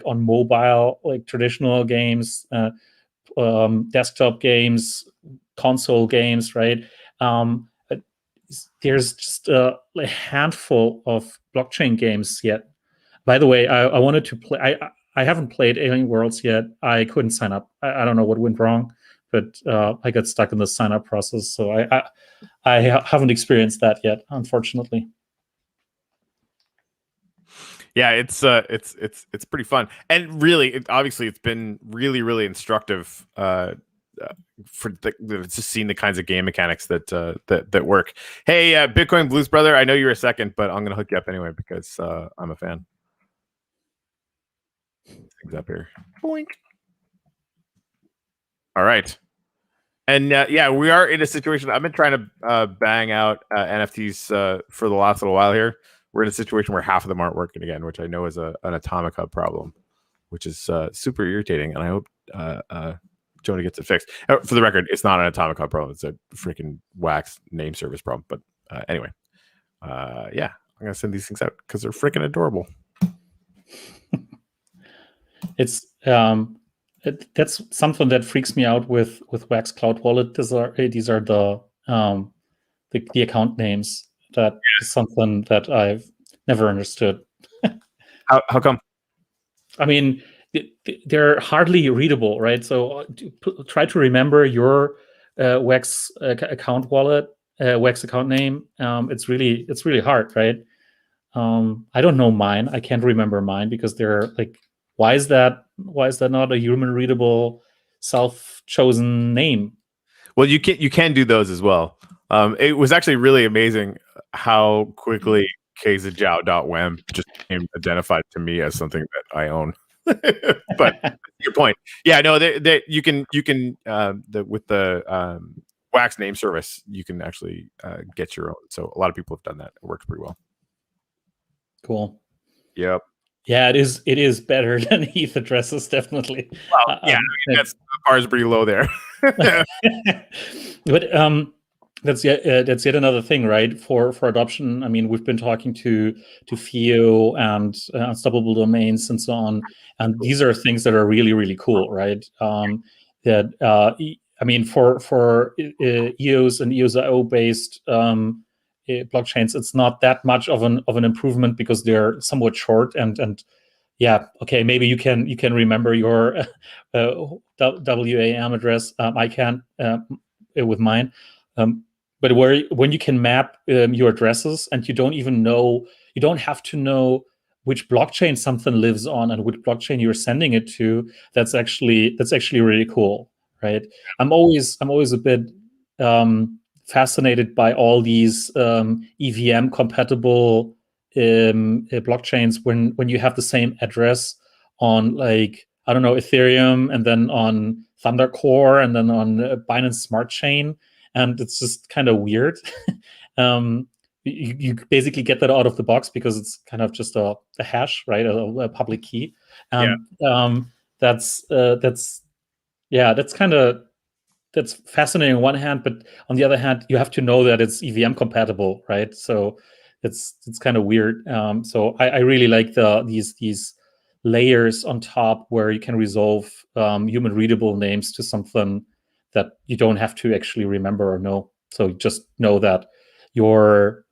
Speaker 3: on mobile, traditional games, desktop games, console games, right? There's just a handful of blockchain games yet. By the way, I wanted to play. I haven't played Alien Worlds yet. I couldn't sign up. I don't know what went wrong, but I got stuck in the sign up process, so I haven't experienced that yet, unfortunately.
Speaker 1: Yeah, it's pretty fun, and really, obviously, it's been really instructive. For just seeing the kinds of game mechanics that work. Hey, Bitcoin Blues brother, I know you're a second, but I'm gonna hook you up anyway because I'm a fan. Things up here. Boink. All right. And yeah, we are in a situation. I've been trying to bang out NFTs for the last little while here. We're in a situation where half of them aren't working again, which I know is an Atomic Hub problem, which is super irritating. And I hope Jonah gets it fixed. For the record, it's not an Atomic Hub problem. It's a freaking Wax name service problem. But anyway, yeah, I'm going to send these things out because they're freaking adorable.
Speaker 3: It's that's something that freaks me out with Wax Cloud Wallet. These are the account names. That is something that I've never understood.
Speaker 1: How come?
Speaker 3: I mean, they're hardly readable, right? So try to remember your Wax account wallet, Wax account name. It's really hard, right? I don't know mine. I can't remember mine because they're like, why is that not a human readable self-chosen name?
Speaker 1: Well, you can do those as well. It was actually really amazing how quickly kzajiao.wem just became identified to me as something that I own. But your point, yeah, no, you can with the Wax name service, you can actually get your own. So a lot of people have done that. It works pretty well.
Speaker 3: Cool.
Speaker 1: Yep.
Speaker 3: Yeah, it is better than ETH addresses, definitely.
Speaker 1: Well, yeah, the bar is pretty low there.
Speaker 3: But that's yet another thing, right? For adoption. I mean, we've been talking to Theo and Unstoppable Domains and so on, and these are things that are really, really cool, right? I mean, for EOS and EOS.io based blockchains, it's not that much of an improvement because they're somewhat short and yeah, okay, maybe you can remember your WAM address. I can't with mine. But when you can map your addresses and you don't have to know which blockchain something lives on and which blockchain you're sending it to, that's actually really cool, right? I'm always a bit fascinated by all these EVM compatible blockchains when you have the same address on, like, I don't know, Ethereum, and then on Thunder Core, and then on Binance Smart Chain, and it's just kind of weird. You basically get that out of the box because it's kind of just a hash, right, a public key. That's fascinating on one hand, but on the other hand, you have to know that it's EVM compatible, right? So it's kind of weird. So I really like these layers on top where you can resolve human readable names to something that you don't have to actually remember or know. So just know that your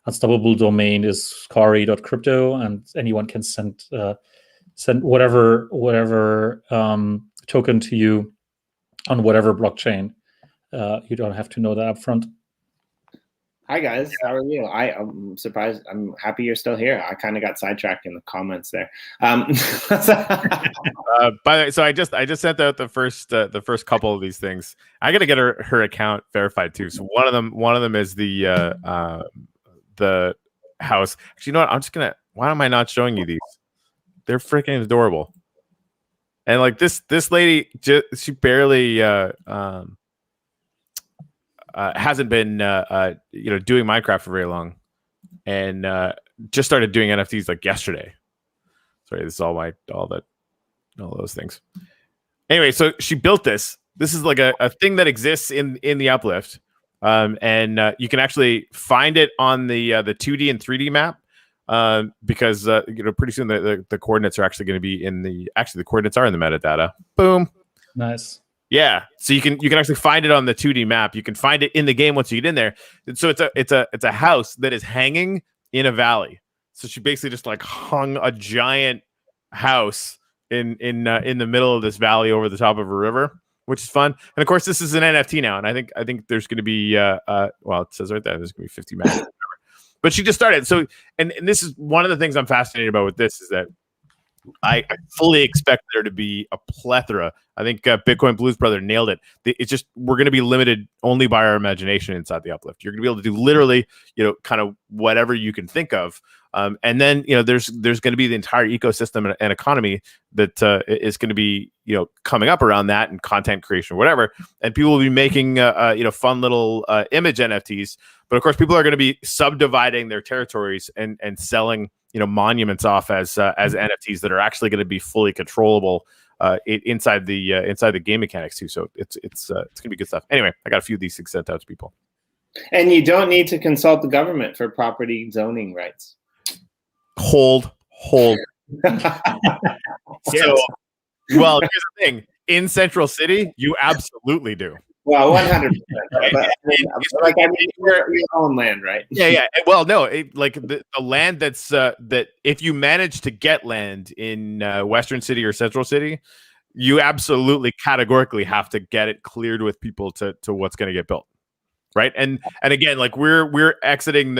Speaker 3: unstoppable domain is scary.crypto, and anyone can send whatever token to you on whatever blockchain. You don't have to know that upfront.
Speaker 2: Hi guys, how are you? I'm surprised. I'm happy you're still here. I kind of got sidetracked in the comments there.
Speaker 1: By the way, so I just sent out the first couple of these things. I got to get her account verified too. So one of them is the house. Actually, you know what? I'm just gonna. Why am I not showing you these? They're freaking adorable. And like this lady, she barely hasn't been doing Minecraft for very long, and just started doing NFTs like yesterday. Sorry, this is all those things. Anyway, so she built this. This is like a thing that exists in the uplift, and you can actually find it on the 2D and 3D map. Because pretty soon the coordinates are actually going to be the coordinates are in the metadata. Boom.
Speaker 3: Nice.
Speaker 1: Yeah. So you can actually find it on the 2D map. You can find it in the game once you get in there. And so it's a house that is hanging in a valley. So she basically just like hung a giant house in the middle of this valley over the top of a river, which is fun. And of course, this is an NFT now, and I think there's going to be well, it says right there there's going to be 50 matches. But she just started. So, and this is one of the things I'm fascinated about with this is that I fully expect there to be a plethora. I think Bitcoin Blues Brother nailed it. It's just we're going to be limited only by our imagination inside the uplift. You're going to be able to do literally, kind of whatever you can think of. And then there's going to be the entire ecosystem and economy that is going to be coming up around that, and content creation, whatever. And people will be making fun little image NFTs. But of course, people are going to be subdividing their territories and selling monuments off as NFTs that are actually going to be fully controllable inside the game mechanics too. So it's going to be good stuff. Anyway, I got a few of these things sent out to people.
Speaker 2: And you don't need to consult the government for property zoning rights.
Speaker 1: Hold. So, well, here's the thing. In Central City, you absolutely do.
Speaker 2: Well, 100%. We're on land, right?
Speaker 1: Yeah. Well, no, the land that if you manage to get land in Western City or Central City, you absolutely categorically have to get it cleared with people to what's going to get built. Right. And again, we're exiting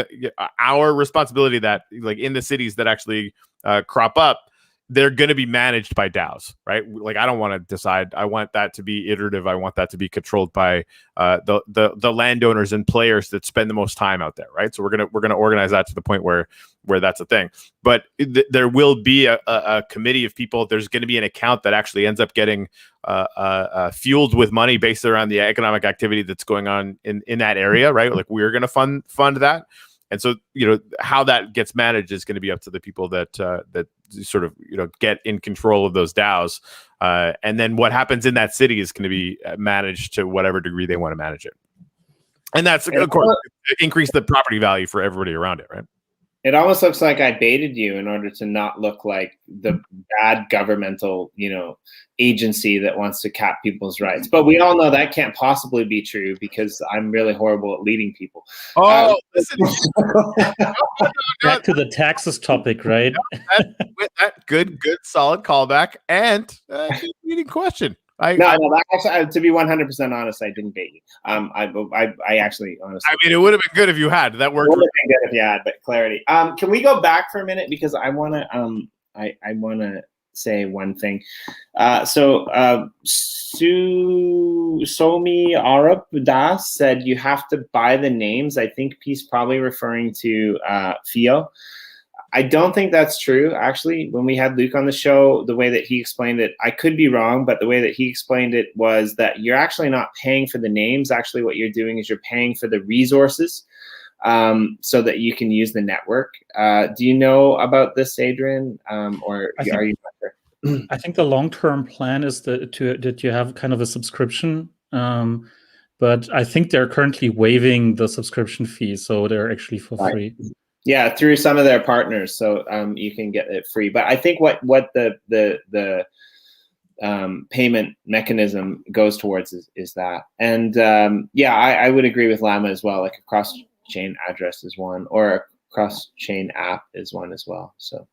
Speaker 1: our responsibility that in the cities that actually crop up, they're going to be managed by DAOs, right? I don't want to decide. I want that to be iterative. I want that to be controlled by the landowners and players that spend the most time out there, right? So we're gonna organize that to the point where that's a thing. But there will be a committee of people. There's going to be an account that actually ends up getting fueled with money based around the economic activity that's going on in that area, right? We're going to fund that. And so, how that gets managed is going to be up to the people that sort of, get in control of those DAOs. And then what happens in that city is going to be managed to whatever degree they want to manage it. And that's, of course, increase the property value for everybody around it, right?
Speaker 2: It almost looks like I baited you in order to not look like the bad governmental, agency that wants to cap people's rights. But we all know that can't possibly be true because I'm really horrible at leading people.
Speaker 1: Listen.
Speaker 3: Back to the taxes topic, right?
Speaker 1: That good, solid callback and leading question.
Speaker 2: Actually, to be 100% honest, I didn't bait you. I actually, honestly,
Speaker 1: I mean, it would have been good if you had. That worked.
Speaker 2: It would have been good if you had, but clarity. Can we go back for a minute because I want to I want to say one thing. Somi Arup Das said you have to buy the names. I think he's probably referring to Fio. I don't think that's true, actually. When we had Luke on the show, the way that he explained it, I could be wrong, but the way that he explained it was that you're actually not paying for the names. Actually, what you're doing is you're paying for the resources so that you can use the network. Do you know about this, Adrian? Or are you not sure?
Speaker 3: I think the long-term plan is that you have kind of a subscription, but I think they're currently waiving the subscription fee, so they're actually for free.
Speaker 2: Yeah, through some of their partners, so you can get it free. But I think what the payment mechanism goes towards is that. And I would agree with Llama as well. Like a cross-chain address is one, or a cross-chain app is one as well. So,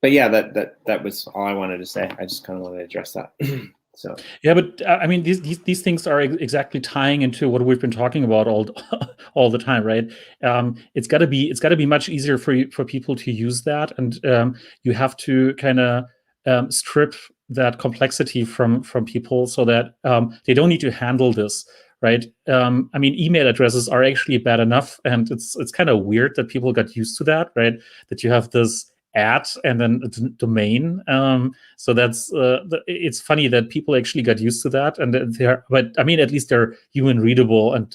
Speaker 2: but yeah, that was all I wanted to say. I just kind of wanted to address that. So
Speaker 3: yeah, but I mean, these things are exactly tying into what we've been talking about all the time, right? It's got to be much easier for people to use that, and you have to kind of strip that complexity from people so that they don't need to handle this, right? I mean, email addresses are actually bad enough, and it's kind of weird that people got used to that, right? That you have this at and then a domain. So that's it's funny that people actually got used to that, and but I mean, at least they're human readable, and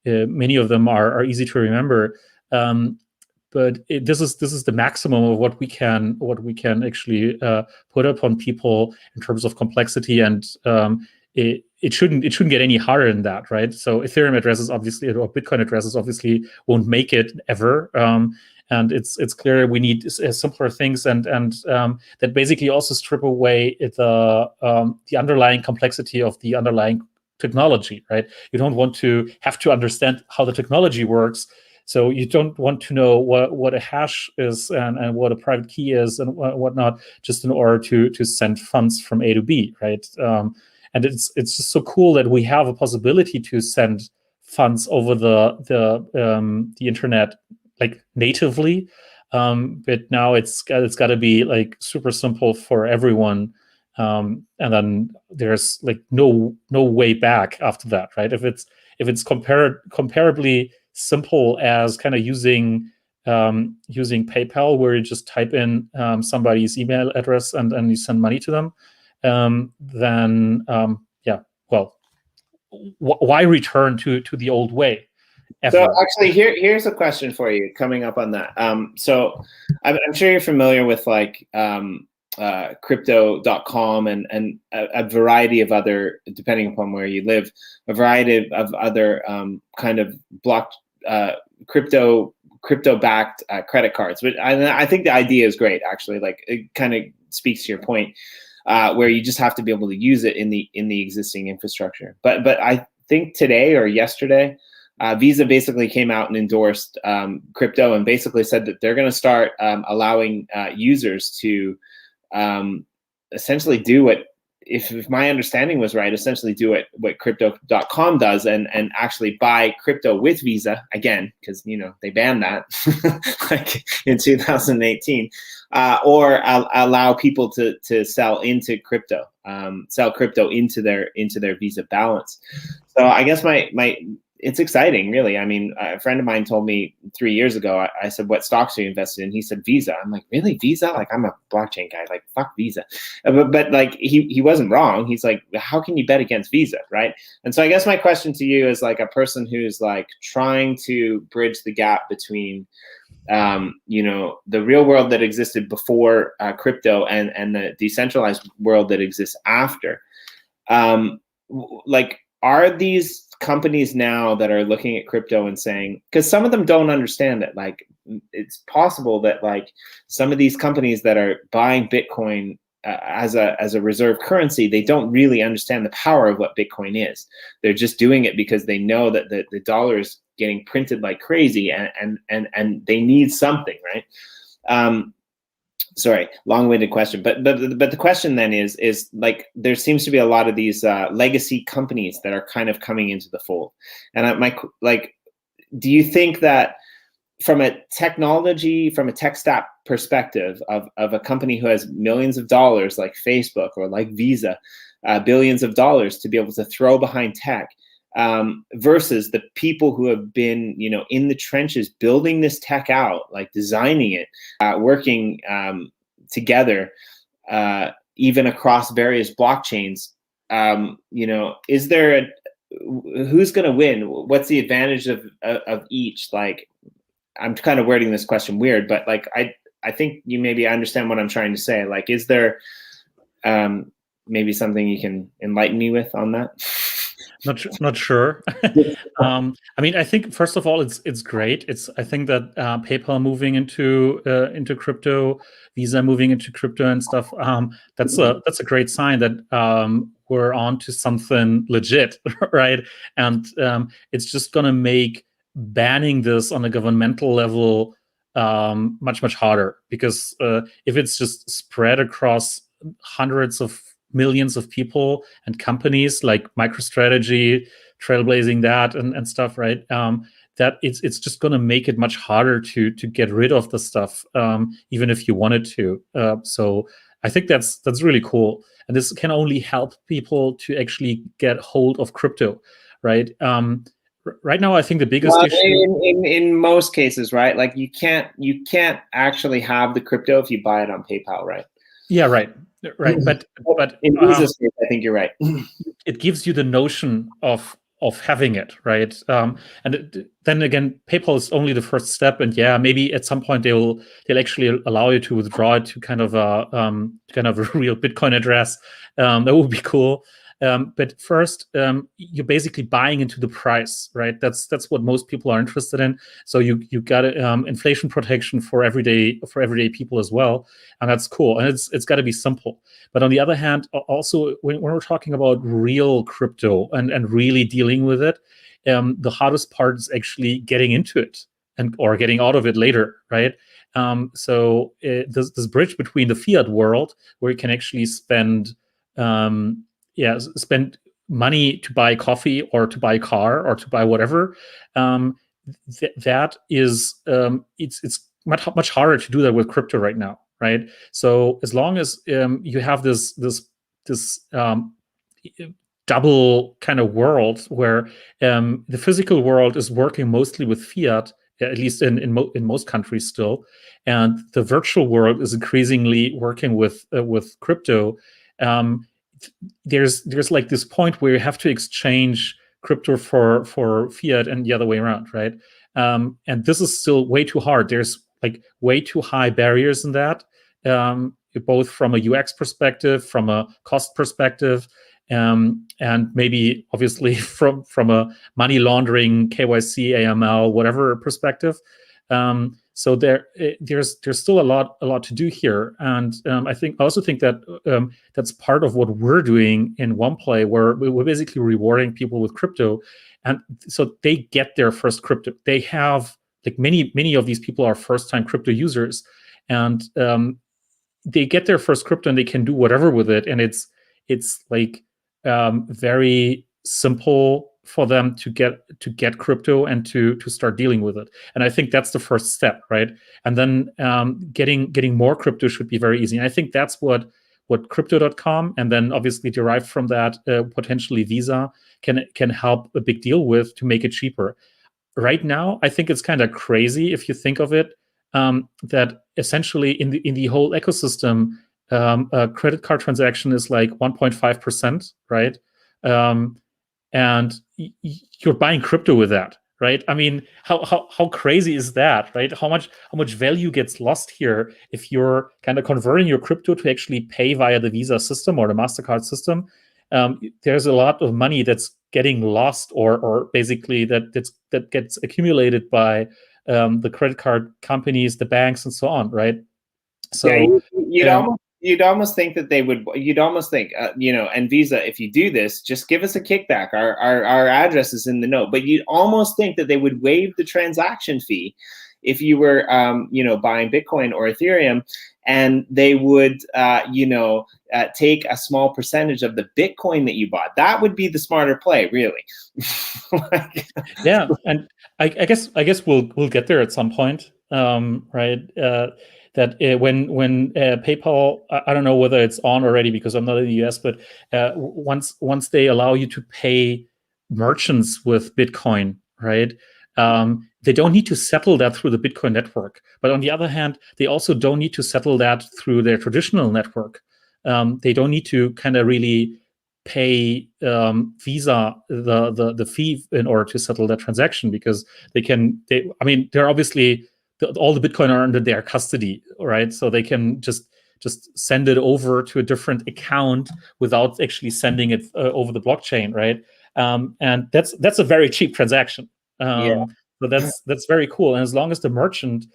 Speaker 3: many of them are easy to remember. But this is the maximum of what we can actually put upon people in terms of complexity, and it shouldn't get any harder than that, right? So Ethereum addresses obviously, or Bitcoin addresses obviously won't make it ever. And it's clear we need simpler things, and that basically also strip away the underlying complexity of the underlying technology, right? You don't want to have to understand how the technology works, so you don't want to know what a hash is and what a private key is and whatnot, just in order to send funds from A to B, right? And it's just so cool that we have a possibility to send funds over the internet, like natively, but now it's got to be like super simple for everyone, and then there's like no way back after that, right? If it's comparably simple as kind of using PayPal, where you just type in somebody's email address and you send money to them, then why return to the old way? Ever?
Speaker 2: So actually, here's a question for you coming up on that. So I'm sure you're familiar with like crypto.com and a variety of other, depending upon where you live, a variety of other kind of crypto-backed credit cards. But I think the idea is great, actually. Like, it kind of speaks to your point, where you just have to be able to use it in the existing infrastructure. But I think today or yesterday, Visa basically came out and endorsed crypto and basically said that they're going to start allowing users to essentially do what, if my understanding was right, essentially do what crypto.com does and actually buy crypto with Visa again, because they banned that like in 2018, or allow people to sell into crypto, sell crypto into their Visa balance. So I guess it's exciting, really. I mean, a friend of mine told me 3 years ago, I said, what stocks are you invested in? He said, Visa. I'm like, really, Visa? Like, I'm a blockchain guy. Like, fuck Visa. But like, he wasn't wrong. He's like, how can you bet against Visa, right? And so I guess my question to you is like a person who's like trying to bridge the gap between, the real world that existed before crypto and the decentralized world that exists after. Like, are these companies now that are looking at crypto and saying, because some of them don't understand it, like it's possible that like some of these companies that are buying Bitcoin as a reserve currency, they don't really understand the power of what Bitcoin is. They're just doing it because they know that the dollar is getting printed like crazy and they need something, right? Sorry, long-winded question, but the question then is like, there seems to be a lot of these legacy companies that are kind of coming into the fold, and do you think that from a tech stack perspective of a company who has millions of dollars like Facebook or like Visa, billions of dollars to be able to throw behind tech, versus the people who have been, in the trenches building this tech out, like designing it, working together, even across various blockchains, is there who's going to win? What's the advantage of each? Like, I'm kind of wording this question weird, but like, I think you maybe understand what I'm trying to say. Like, is there maybe something you can enlighten me with on that?
Speaker 3: Not sure. I mean, I think first of all, it's great. I think that PayPal moving into crypto, Visa moving into crypto and stuff. That's a great sign that we're on to something legit, right? And it's just gonna make banning this on a governmental level much harder, because if it's just spread across hundreds of millions of people and companies like MicroStrategy, trailblazing that and stuff, right? That it's just going to make it much harder to get rid of the stuff, even if you wanted to. So I think that's really cool, and this can only help people to actually get hold of crypto, right? Right now, I think the biggest issue
Speaker 2: in most cases, right? Like you can't actually have the crypto if you buy it on PayPal, right?
Speaker 3: Yeah, right. But
Speaker 2: in Visa's case, I think you're right.
Speaker 3: It gives you the notion of having it, right? And then again, PayPal is only the first step, and yeah, maybe at some point they'll actually allow you to withdraw it to kind of a real Bitcoin address. That would be cool. But first, you're basically buying into the price, right? That's what most people are interested in. So you got inflation protection for everyday people as well, and that's cool. And it's got to be simple. But on the other hand, also when we're talking about real crypto and really dealing with it, the hardest part is actually getting into it or getting out of it later, right? So this bridge between the fiat world, where you can actually spend money to buy coffee or to buy a car or to buy whatever, that is it's much harder to do that with crypto right now, right? So as long as you have this double kind of world where the physical world is working mostly with fiat, at least in most countries still, and the virtual world is increasingly working with crypto. There's like this point where you have to exchange crypto for fiat and the other way around, right? And this is still way too hard. There's like way too high barriers in that, both from a UX perspective, from a cost perspective, and maybe obviously from a money laundering, KYC, AML, whatever perspective. So there's still a lot to do here, and I also think that that's part of what we're doing in Womplay, where we're basically rewarding people with crypto, and so they get their first crypto. They have like many of these people are first-time crypto users, and they get their first crypto and they can do whatever with it, and it's like very simple for them to get crypto and to start dealing with it. And I think that's the first step, right? And then getting more crypto should be very easy. And I think that's what crypto.com, and then obviously derived from that potentially Visa can help a big deal with, to make it cheaper. Right now, I think it's kind of crazy if you think of it, that essentially in the whole ecosystem, a credit card transaction is like 1.5%, right? And you're buying crypto with that, right? I mean, how crazy is that, right? How much value gets lost here if you're kind of converting your crypto to actually pay via the Visa system or the MasterCard system? There's a lot of money that's getting lost, or basically that gets accumulated by the credit card companies, the banks, and so on, right? So
Speaker 2: yeah, you'd almost think that they would. You'd almost think, and Visa, if you do this, just give us a kickback. Our address is in the note. But you'd almost think that they would waive the transaction fee if you were, buying Bitcoin or Ethereum, and they would, take a small percentage of the Bitcoin that you bought. That would be the smarter play, really.
Speaker 3: Yeah, and I guess we'll get there at some point, right? That when PayPal, I don't know whether it's on already because I'm not in the US, but once they allow you to pay merchants with Bitcoin, right? They don't need to settle that through the Bitcoin network. But on the other hand, they also don't need to settle that through their traditional network. They don't need to kind of really pay Visa the fee in order to settle that transaction, because they're obviously all the Bitcoin are under their custody, right? So they can just send it over to a different account without actually sending it over the blockchain, right? And that's a very cheap transaction. So that's very cool. And as long as the merchant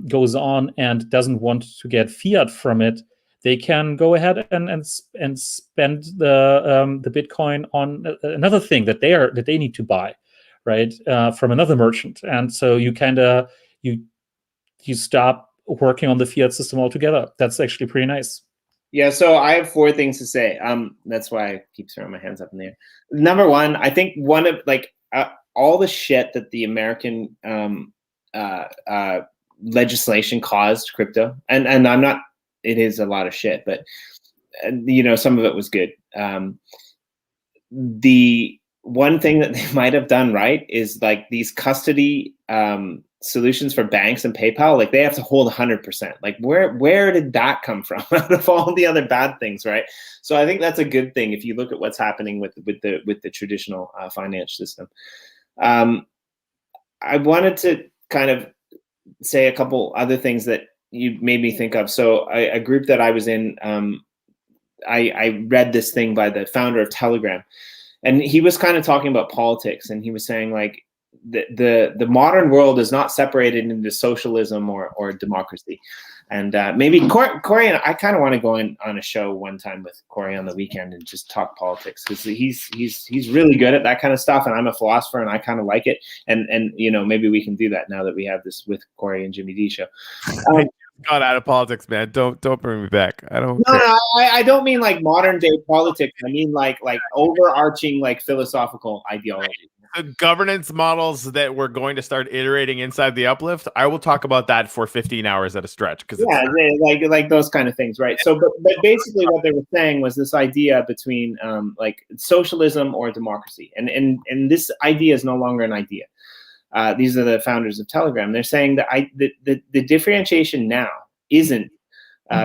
Speaker 3: goes on and doesn't want to get fiat from it, they can go ahead and spend the Bitcoin on another thing that they need to buy, right? From another merchant. And so you kind of you stop working on the fiat system altogether. That's actually pretty nice.
Speaker 2: Yeah, so I have 4 things to say. That's why I keep throwing my hands up in the air. Number one, I think one of all the shit that the American legislation caused crypto, and I'm not. It is a lot of shit, but some of it was good. The one thing that they might have done right is like these custody solutions for banks and PayPal, like they have to hold 100%. Like where did that come from out of all the other bad things, right? So I think that's a good thing if you look at what's happening with the traditional finance system. I wanted to kind of say a couple other things that you made me think of. So a group that I was in, I read this thing by the founder of Telegram, and he was kind of talking about politics, and he was saying like the modern world is not separated into socialism or democracy. And maybe Corey and I kind of want to go on a show one time with Corey on the weekend and just talk politics, because he's really good at that kind of stuff, and I'm a philosopher and I kind of like it. And maybe we can do that now that we have this with Corey and Jimmy D show.
Speaker 1: Got out of politics, man. Don't bring me back. I don't.
Speaker 2: No, I don't mean like modern day politics. I mean like overarching like philosophical ideology.
Speaker 1: the governance models that we're going to start iterating inside the uplift, I will talk about that for 15 hours at a stretch. Because
Speaker 2: like those kind of things, right? So, but basically, what they were saying was this idea between like socialism or democracy, and this idea is no longer an idea. These are the founders of Telegram. They're saying that the differentiation now isn't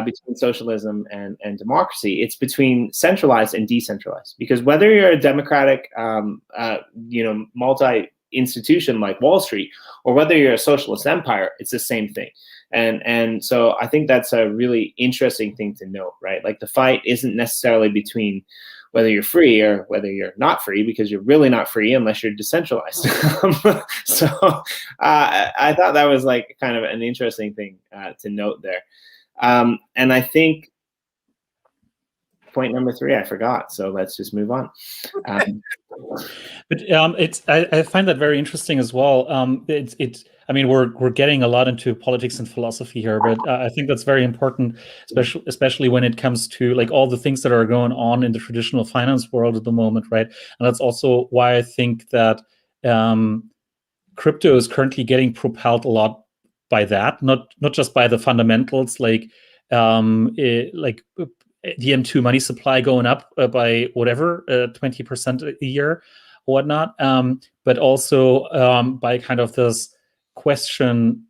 Speaker 2: between socialism and democracy. It's between centralized and decentralized. Because whether you're a democratic, multi-institution like Wall Street, or whether you're a socialist empire, it's the same thing. And so I think that's a really interesting thing to note, right? Like the fight isn't necessarily between whether you're free or whether you're not free, because you're really not free unless you're decentralized. So I thought that was like kind of an interesting thing to note there. And I think point number 3, I forgot. So let's just move on.
Speaker 3: But I find that very interesting as well. I mean, we're getting a lot into politics and philosophy here, but I think that's very important, especially when it comes to like all the things that are going on in the traditional finance world at the moment, right? And that's also why I think that crypto is currently getting propelled a lot by that, not just by the fundamentals, like the M2 money supply going up by whatever 20% a year or whatnot, but also by kind of this question: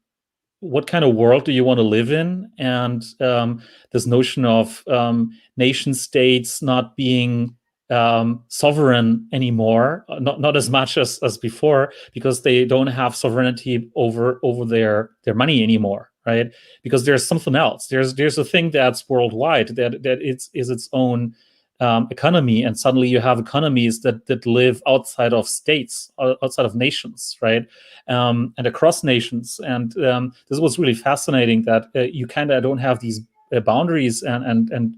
Speaker 3: what kind of world do you want to live in? And this notion of nation states not being sovereign anymore, not as much as before, because they don't have sovereignty over their money anymore, right? Because there's something else. There's a thing that's worldwide that is its own economy, and suddenly you have economies that live outside of states, outside of nations, right? And across nations. And this was really fascinating that you kind of don't have these boundaries and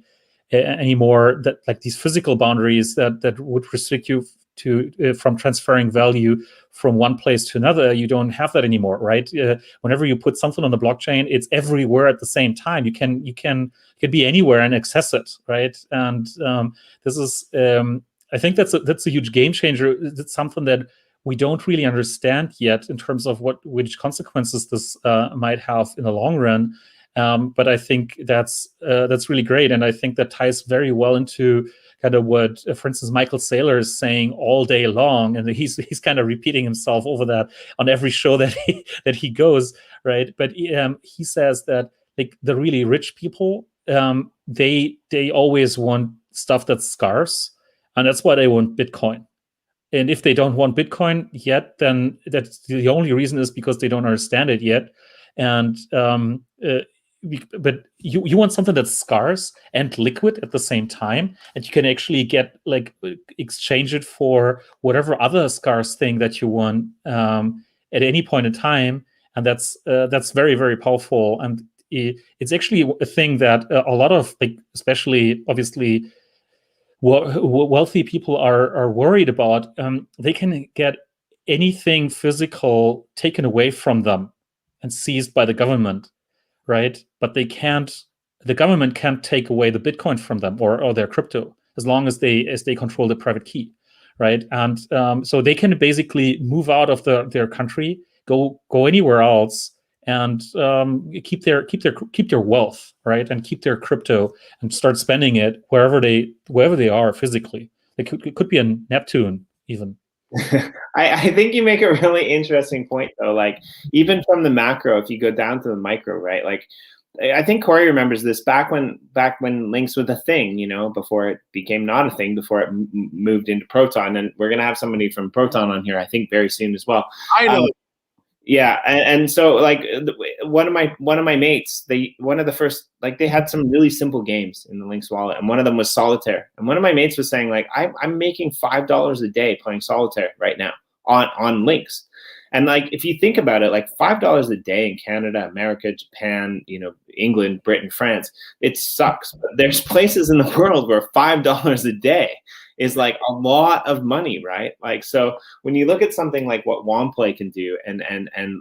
Speaker 3: anymore, that like these physical boundaries that would restrict you to from transferring value from one place to another. You don't have that anymore, right? Whenever you put something on the blockchain, it's everywhere at the same time. You can be anywhere and access it, right? And this is I think that's a huge game changer. It's something that we don't really understand yet in terms of which consequences this might have in the long run. But I think that's really great, and I think that ties very well into kind of what, for instance, Michael Saylor is saying all day long, and he's kind of repeating himself over that on every show that he goes, right? But he says that like the really rich people, they always want stuff that's scarce, and that's why they want Bitcoin. And if they don't want Bitcoin yet, then that's the only reason is because they don't understand it yet. And but you want something that's scarce and liquid at the same time, and you can actually get like exchange it for whatever other scarce thing that you want at any point in time, and that's very, very powerful. And it's actually a thing that a lot of, like, especially obviously wealthy people are worried about. They can get anything physical taken away from them and seized by the government, right? But the government can't take away the Bitcoin from them or their crypto, as long as they control the private key, right? And so they can basically move out of their country, go anywhere else, and keep their wealth, right? And keep their crypto and start spending it wherever they are physically. It could be in Neptune even.
Speaker 2: I think you make a really interesting point, though. Like, even from the macro, if you go down to the micro, right? Like, I think Corey remembers this back when Links was a thing, before it became not a thing, before it moved into Proton. And we're gonna have somebody from Proton on here, I think, very soon as well.
Speaker 1: I know.
Speaker 2: Yeah, and so like one of my mates, one of the first, like, they had some really simple games in the Links wallet, and one of them was Solitaire. And one of my mates was saying, like, I'm making $5 a day playing Solitaire right now on Links. And like, if you think about it, like $5 a day in Canada, America, Japan, England, Britain, France, it sucks. But there's places in the world where $5 a day is like a lot of money, right? Like, so when you look at something like what Womplay can do, and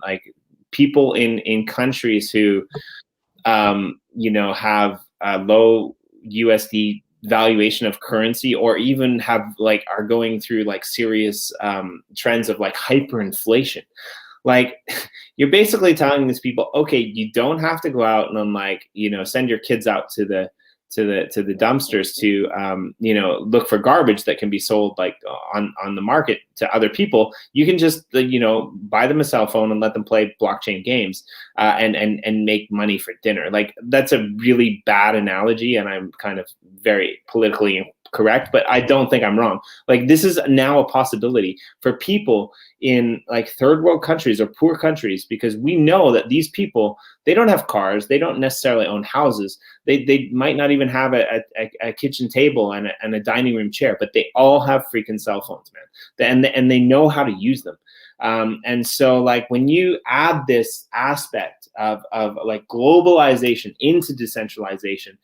Speaker 2: like people in countries who have low USD valuation of currency, or even have like are going through like serious trends of like hyperinflation. Like, you're basically telling these people, okay, you don't have to go out and like, you know, send your kids out to the dumpsters to you know, look for garbage that can be sold like on the market to other people. You can just you know, buy them a cell phone and let them play blockchain games and make money for dinner. Like, that's a really bad analogy, and I'm kind of very politically correct, but I don't think I'm wrong. Like, this is now a possibility for people in like third world countries or poor countries, because we know that these people, they don't have cars, they don't necessarily own houses, they might not even have a kitchen table and a dining room chair, but they all have freaking cell phones, man, and they know how to use them. And so like, when you add this aspect of like globalization into decentralization,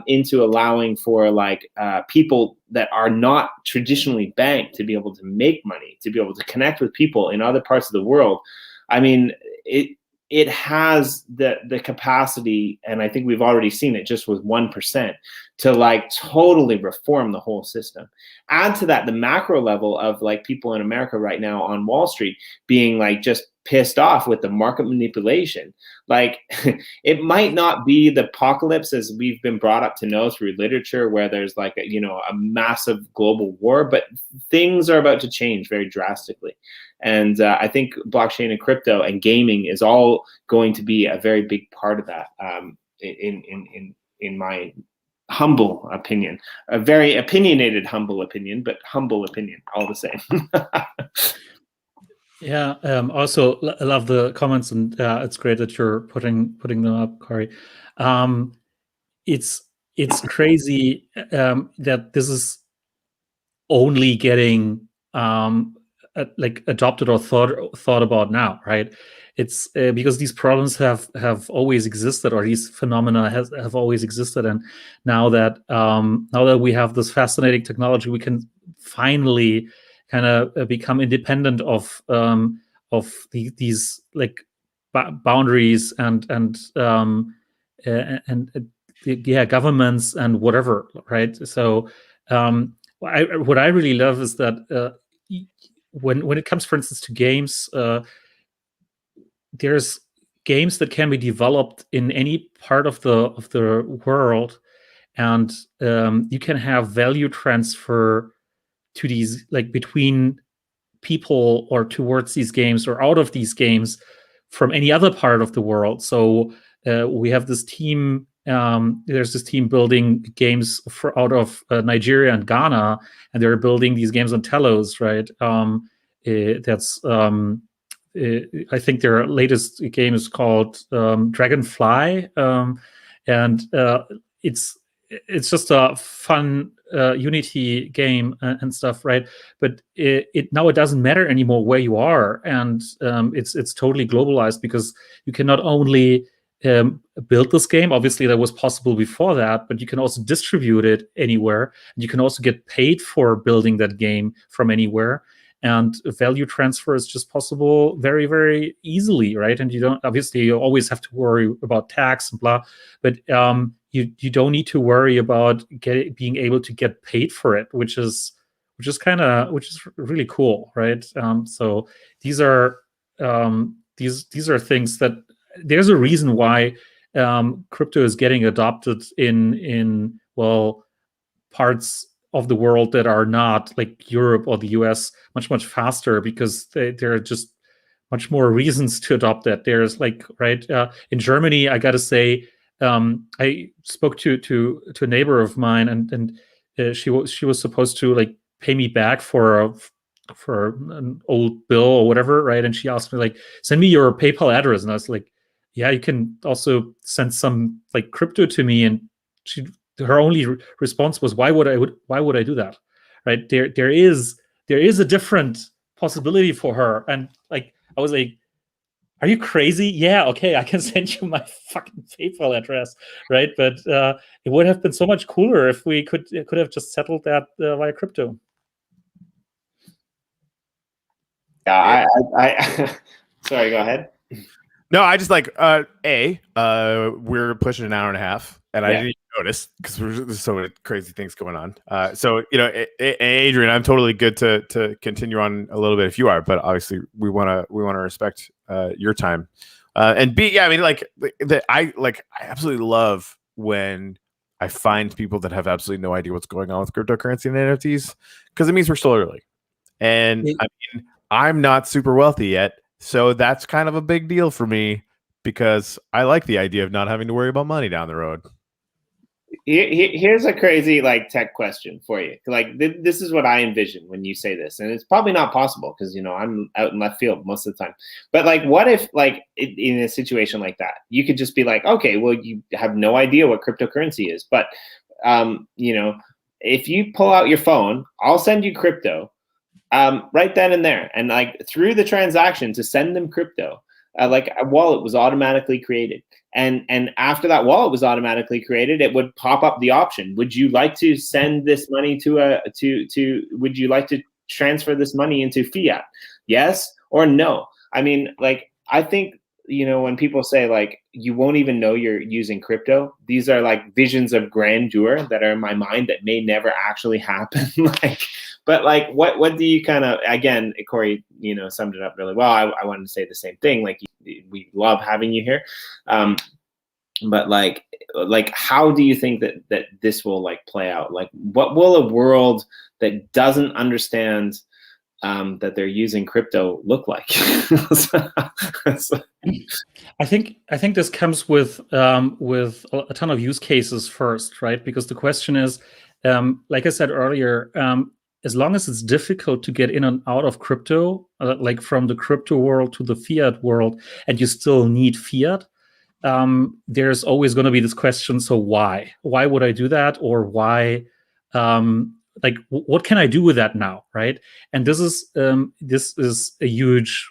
Speaker 2: into allowing for like people that are not traditionally banked to be able to make money, to be able to connect with people in other parts of the world, I mean, it has the capacity, and I think we've already seen it just with 1%, to like totally reform the whole system. Add to that the macro level of like people in America right now on Wall Street being like just pissed off with the market manipulation. Like, it might not be the apocalypse as we've been brought up to know through literature, where there's like a, you know, a massive global war, but things are about to change very drastically. And I think blockchain and crypto and gaming is all going to be a very big part of that. In my humble opinion, a very opinionated humble opinion, but humble opinion all the same.
Speaker 3: Yeah. Also, I love the comments, and it's great that you're putting them up, Corey. It's crazy that this is only getting like adopted or thought about now, right? It's because these problems have always existed, or these phenomena have always existed, and now that we have this fascinating technology, we can finally kind of become independent of these like boundaries and yeah, governments and whatever, right? So what I really love is that when it comes, for instance, to games, there's games that can be developed in any part of the world, and you can have value transfer to these, like between people or towards these games or out of these games from any other part of the world. So we have this team. There's this team building games out of Nigeria and Ghana, and they're building these games on Telos, right? I think their latest game is called Dragonfly, and it's just a fun Unity game and stuff, right? But now it doesn't matter anymore where you are, and it's totally globalized, because you can not only build this game, obviously that was possible before that, but you can also distribute it anywhere, and you can also get paid for building that game from anywhere. And value transfer is just possible very, very easily, right? And you always have to worry about tax and blah, but you don't need to worry about being able to get paid for it, which is really cool, right? So these are things that there's a reason why crypto is getting adopted in parts of the world that are not like Europe or the US much faster, because there are just much more reasons to adopt that. There's like, right, in Germany, I gotta say, I spoke to a neighbor of mine, and she was supposed to like pay me back for an old bill or whatever, right? And she asked me like, send me your PayPal address, and I was like, yeah, you can also send some like crypto to me. And her only response was, why would I do that, right? There is a different possibility for her. And like, I was like, are you crazy? Yeah, okay, I can send you my fucking PayPal address, right? But it would have been so much cooler if we could have just settled that via crypto.
Speaker 2: Yeah, I sorry, go ahead.
Speaker 1: No, I just like we're pushing an hour and a half, and I didn't notice because there's so many crazy things going on. So Adrian, I'm totally good to continue on a little bit if you are, but obviously we want to respect your time. And B, yeah, I mean, I absolutely love when I find people that have absolutely no idea what's going on with cryptocurrency and NFTs, because it means we're still early. And I mean, I'm not super wealthy yet. So that's kind of a big deal for me because I like the idea of not having to worry about money down the road.
Speaker 2: Here's a crazy tech question for you. This is what I envision when you say this, and it's probably not possible because I'm out in left field most of the time. But what if in a situation like that, you could just be like, okay, well, you have no idea what cryptocurrency is, but if you pull out your phone, I'll send you crypto. Right then and there, and through the transaction to send them crypto, a wallet was automatically created, and after that wallet was automatically created, it would pop up the option: would you like to send this money would you like to transfer this money into fiat? Yes or no? I mean, I think when people say you won't even know you're using crypto, these are visions of grandeur that are in my mind that may never actually happen. But what do you kind of, again, Corey, summed it up really well. I wanted to say the same thing. We love having you here. But how do you think that this will play out? What will a world that doesn't understand that they're using crypto look like?
Speaker 3: I think this comes with a ton of use cases first, right? Because the question is, like I said earlier, as long as it's difficult to get in and out of crypto, from the crypto world to the fiat world, and you still need fiat, there's always going to be this question: so why? Why would I do that? Or why? What can I do with that now, right? And this is a huge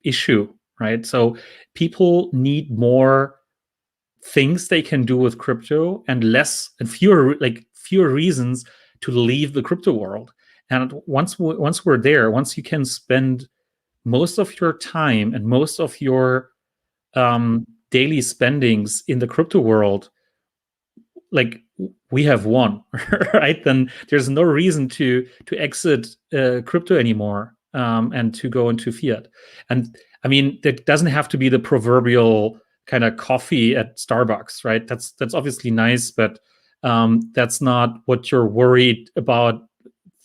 Speaker 3: issue, right? So people need more things they can do with crypto and fewer reasons to leave the crypto world. And once we're there, once you can spend most of your time and most of your daily spendings in the crypto world, we have won, right? Then there's no reason to exit crypto anymore and to go into fiat. And I mean, that doesn't have to be the proverbial kind of coffee at Starbucks, right? That's obviously nice, but that's not what you're worried about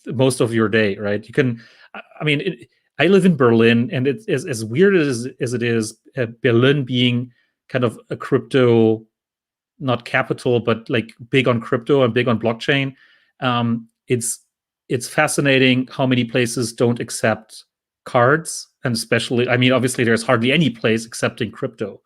Speaker 3: most of your day, right? You can, I mean, I live in Berlin, and it's as weird as it is, Berlin being kind of a crypto, not capital, but big on crypto and big on blockchain. It's fascinating how many places don't accept cards, and especially, I mean, obviously there's hardly any place accepting crypto,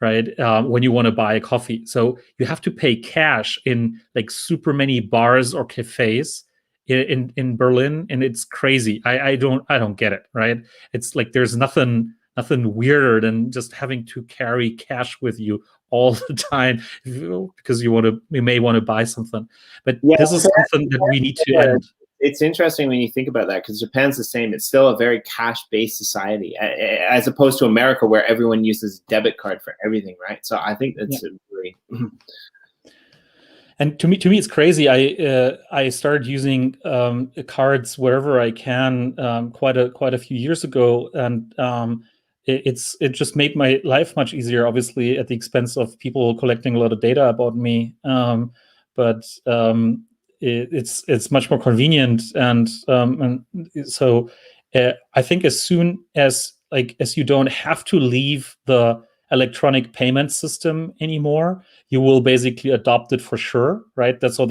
Speaker 3: right? When you want to buy a coffee, so you have to pay cash in super many bars or cafes in Berlin, and it's crazy. I don't get it, right? It's there's nothing weirder than just having to carry cash with you all the time because you may want to buy something. But this is something that we need to end.
Speaker 2: It's interesting when you think about that, because Japan's the same. It's still a very cash-based society, as opposed to America, where everyone uses debit card for everything, right? So I think that's really.
Speaker 3: And to me, it's crazy. I started using cards wherever I can quite a few years ago, and it just made my life much easier. Obviously, at the expense of people collecting a lot of data about me, but it's much more convenient, and so I think as soon as you don't have to leave the electronic payment system anymore, you will basically adopt it for sure, right? That's in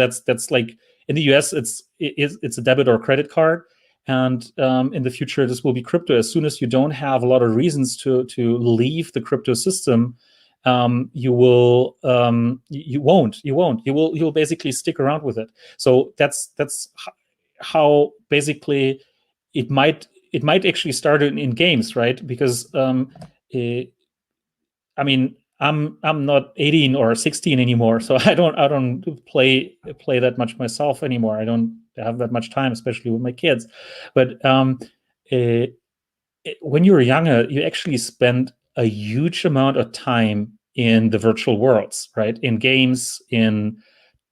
Speaker 3: the US, it's a debit or credit card, and in the future this will be crypto. As soon as you don't have a lot of reasons to leave the crypto system, you will basically stick around with it. So that's how basically it might actually start in games, right? Because I mean, I'm not 18 or 16 anymore, so I don't play that much myself anymore. I don't have that much time, especially with my kids. But when you're younger, you actually spend a huge amount of time in the virtual worlds, right? In games, in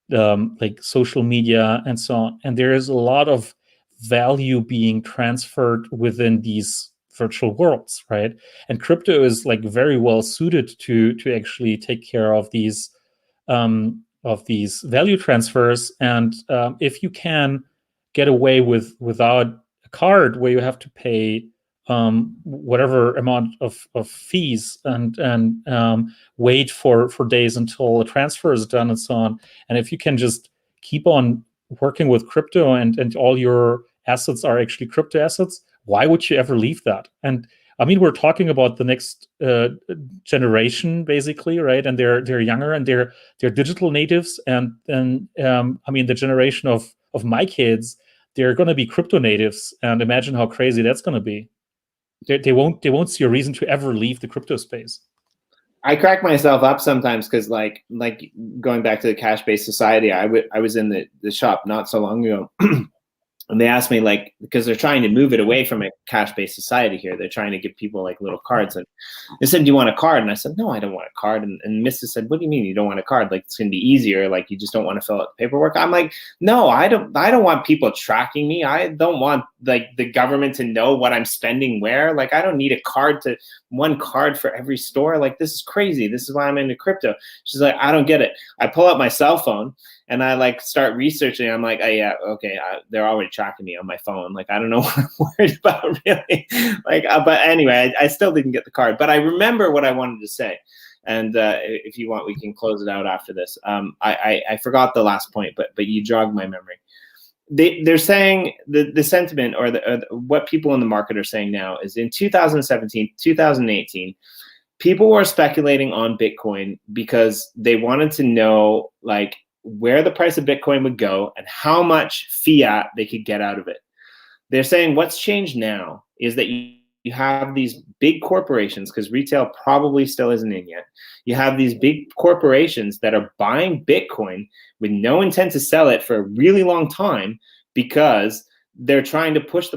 Speaker 3: like social media and so on. And there is a lot of value being transferred within these virtual worlds, right? And crypto is like very well suited to actually take care of these value transfers. And if you can get away without a card where you have to pay whatever amount of fees and wait for days until a transfer is done and so on. And if you can just keep on working with crypto and all your assets are actually crypto assets, why would you ever leave that? And I mean, we're talking about the next generation, basically, right? And they're younger and they're digital natives. And then I mean, the generation of my kids, they're going to be crypto natives. And imagine how crazy that's going to be. They won't see a reason to ever leave the crypto space.
Speaker 2: I crack myself up sometimes because like going back to the cash-based society, I was in the shop not so long ago. And they asked me, like, because they're trying to move it away from a cash-based society here. They're trying to give people like little cards. And they said, do you want a card? And I said, no, I don't want a card. And Mrs. said, what do you mean you don't want a card? Like, it's going to be easier. Like, you just don't want to fill out the paperwork. I'm like, no, I don't want people tracking me. I don't want like the government to know what I'm spending where. Like, I don't need one card for every store. Like, this is crazy. This is why I'm into crypto. She's like, I don't get it. I pull out my cell phone and I like start researching. I'm like, oh yeah, okay. They're already tracking me on my phone. Like, I don't know what I'm worried about really. Like, but anyway, I still didn't get the card, but I remember what I wanted to say. And if you want, we can close it out after this. I forgot the last point, but you jogged my memory. They're saying the sentiment or what people in the market are saying now is in 2017, 2018, people were speculating on Bitcoin because they wanted to know like where the price of Bitcoin would go and how much fiat they could get out of it. They're saying what's changed now is that you have these big corporations, because retail probably still isn't in yet. You have these big corporations that are buying Bitcoin with no intent to sell it for a really long time because they're trying to push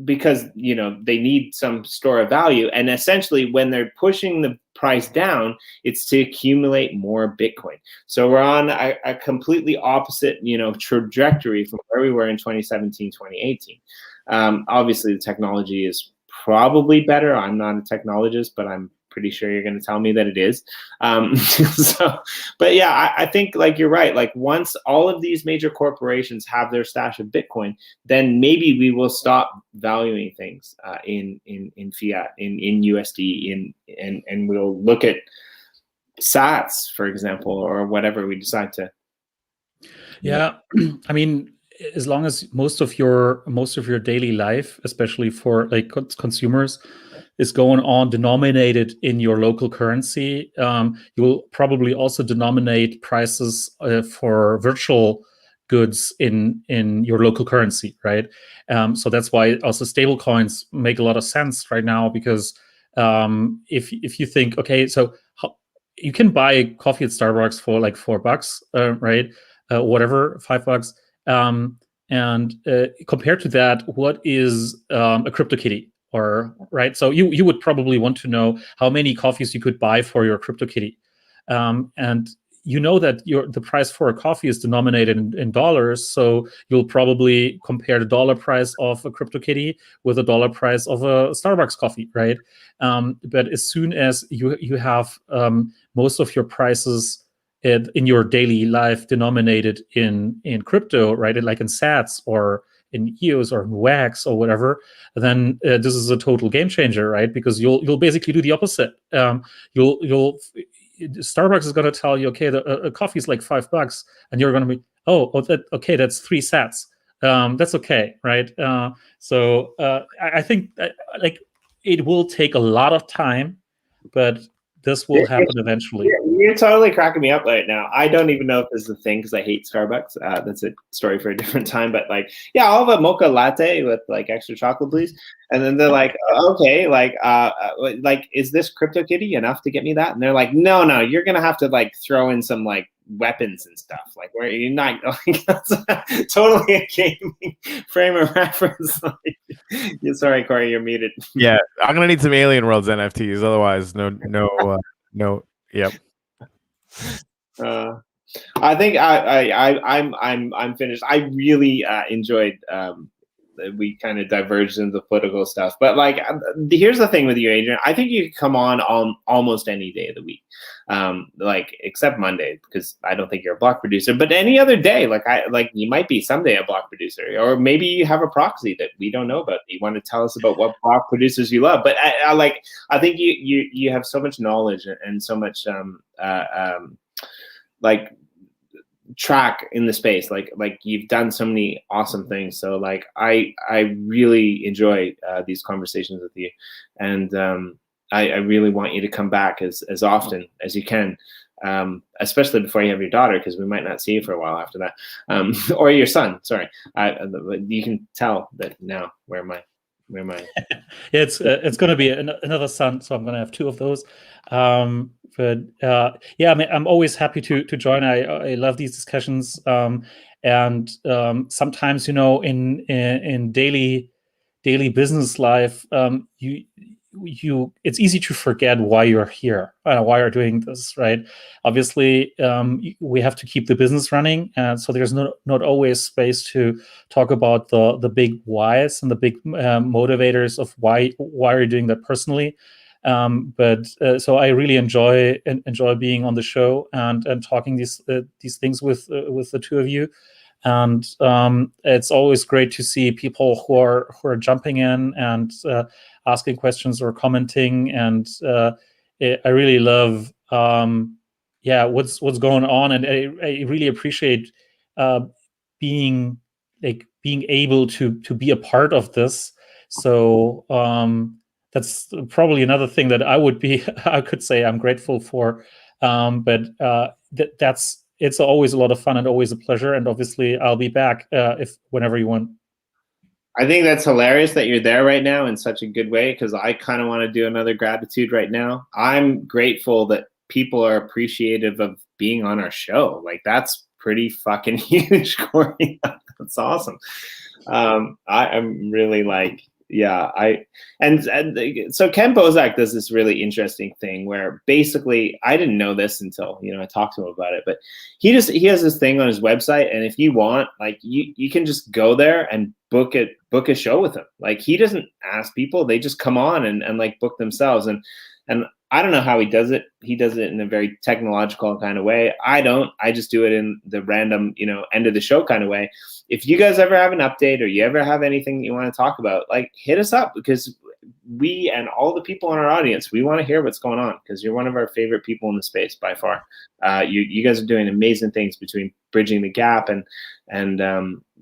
Speaker 2: because they need some store of value. And essentially when they're pushing the price down, it's to accumulate more Bitcoin. So we're on a completely opposite, trajectory from where we were in 2017, 2018. Obviously the technology is probably better. I'm not a technologist, but I'm pretty sure you're going to tell me that it is. But yeah, I think like you're right. Like once all of these major corporations have their stash of Bitcoin, then maybe we will stop valuing things in fiat, in USD, and we'll look at sats, for example, or whatever we decide to.
Speaker 3: Yeah, I mean, as long as most of your daily life, especially for like consumers, is going on denominated in your local currency, you will probably also denominate prices for virtual goods in your local currency, right? So that's why also stable coins make a lot of sense right now, because if you think, okay, so you can buy coffee at Starbucks for like $4, right? Whatever, $5. And compared to that, what is a CryptoKitty? Right, so you would probably want to know how many coffees you could buy for your CryptoKitty, and you know that the price for a coffee is denominated in dollars, so you'll probably compare the dollar price of a CryptoKitty with the dollar price of a Starbucks coffee, right? But as soon as you have most of your prices in your daily life denominated in crypto, right, like in sats or in EOS or in WAX or whatever, then this is a total game changer, right? Because you'll basically do the opposite. Starbucks is going to tell you, okay, the coffee is like $5, and you're going to be, okay, that's 3 sats. That's okay, right? So I think like it will take a lot of time, but this will happen eventually.
Speaker 2: You're totally cracking me up right now. I don't even know if this is a thing because I hate Starbucks. That's a story for a different time. But like, yeah, I'll have a mocha latte with like extra chocolate, please. And then they're like, okay, like, is this CryptoKitty enough to get me that? And they're like, no, you're gonna have to like throw in some like weapons and stuff. Like, where you're not like, that's totally a gaming frame of reference. Yeah, sorry, Corey, you're muted.
Speaker 1: Yeah, I'm gonna need some Alien Worlds NFTs. Otherwise, no. Yep.
Speaker 2: I think I'm finished. I really enjoyed. We kind of diverged into political stuff, but like, here's the thing with you, Adrian. I think you could come on almost any day of the week, like except Monday, because I don't think you're a block producer. But any other day, like you might be someday a block producer, or maybe you have a proxy that we don't know about. You want to tell us about what block producers you love. But I think you have so much knowledge and so much like track in the space, like you've done so many awesome things. So like I really enjoy these conversations with you, and I really want you to come back as often as you can, especially before you have your daughter, because we might not see you for a while after that, or your son. Sorry, you can tell that now where my
Speaker 3: Yeah, it's going to be another son, so I'm going to have two of those. But yeah, I mean, I'm always happy to join. I love these discussions, and sometimes, you know, in daily business life, it's easy to forget why you're here, why you're doing this, right? Obviously, we have to keep the business running, and so there's not always space to talk about the big whys and the big motivators of why you're doing that personally. But so I really enjoy being on the show and talking these things with the two of you. And it's always great to see people who are jumping in and asking questions or commenting. And I really love, what's going on. And I really appreciate being able to be a part of this. So that's probably another thing that I could say I'm grateful for. But it's always a lot of fun and always a pleasure. And obviously, I'll be back whenever you want.
Speaker 2: I think that's hilarious that you're there right now in such a good way, because I kind of want to do another gratitude right now. I'm grateful that people are appreciative of being on our show. Like, that's pretty fucking huge, Corey. That's awesome. I'm really like, yeah, so Ken Bozak does this really interesting thing where basically, I didn't know this until, you know, I talked to him about it, but he has this thing on his website, and if you want, like, you can just go there and book a show with him. Like, he doesn't ask people, they just come on and like book themselves. And I don't know how he does it. He does it in a very technological kind of way. I just do it in the random, you know, end of the show kind of way. If you guys ever have an update or you ever have anything you want to talk about, like, hit us up, because we and all the people in our audience, we want to hear what's going on, because you're one of our favorite people in the space by far. You guys are doing amazing things between bridging the gap and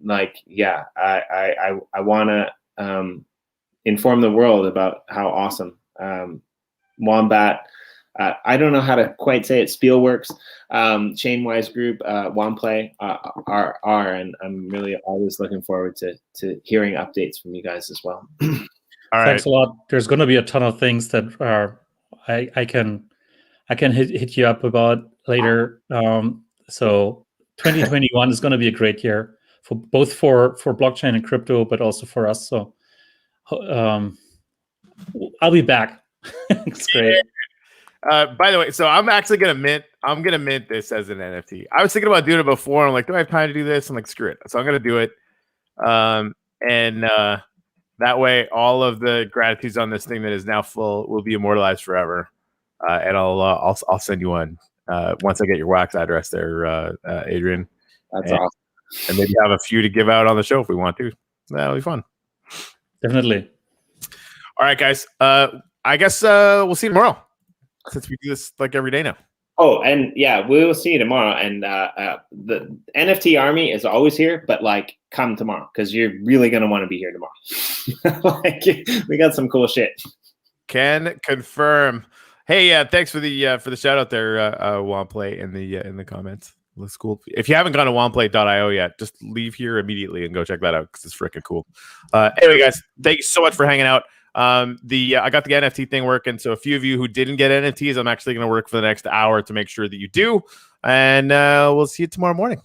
Speaker 2: like, yeah, I want to inform the world about how awesome Wombat, I don't know how to quite say it, Spielworks, Chainwise Group, Womplay are, and I'm really always looking forward to hearing updates from you guys as well.
Speaker 1: All right.
Speaker 3: Thanks a lot. There's going to be a ton of things that are I can hit you up about later. So 2021 is going to be a great year for blockchain and crypto, but also for us. So I'll be back. It's great.
Speaker 1: By the way, so I'm actually gonna mint this as an NFT. I was thinking about doing it before. I'm like, do I have time to do this? I'm like, screw it. So I'm gonna do it. And that way, all of the gratitudes on this thing that is now full will be immortalized forever. And I'll send you one once I get your wax address there, Adrian.
Speaker 2: That's awesome.
Speaker 1: And maybe have a few to give out on the show if we want to. That'll be fun.
Speaker 3: Definitely.
Speaker 1: All right, guys. I guess we'll see you tomorrow, since we do this like every day now.
Speaker 2: Oh, and yeah, we will see you tomorrow. And the NFT army is always here, but like, come tomorrow, because you're really gonna want to be here tomorrow. Like, we got some cool shit.
Speaker 1: Can confirm. Hey, thanks for the shout out there, Womplay in the comments. Looks cool. If you haven't gone to womplay.io yet, just leave here immediately and go check that out, because it's freaking cool. Anyway, guys, thank you so much for hanging out. I got the NFT thing working, so a few of you who didn't get NFTs, I'm actually going to work for the next hour to make sure that you do, and we'll see you tomorrow morning.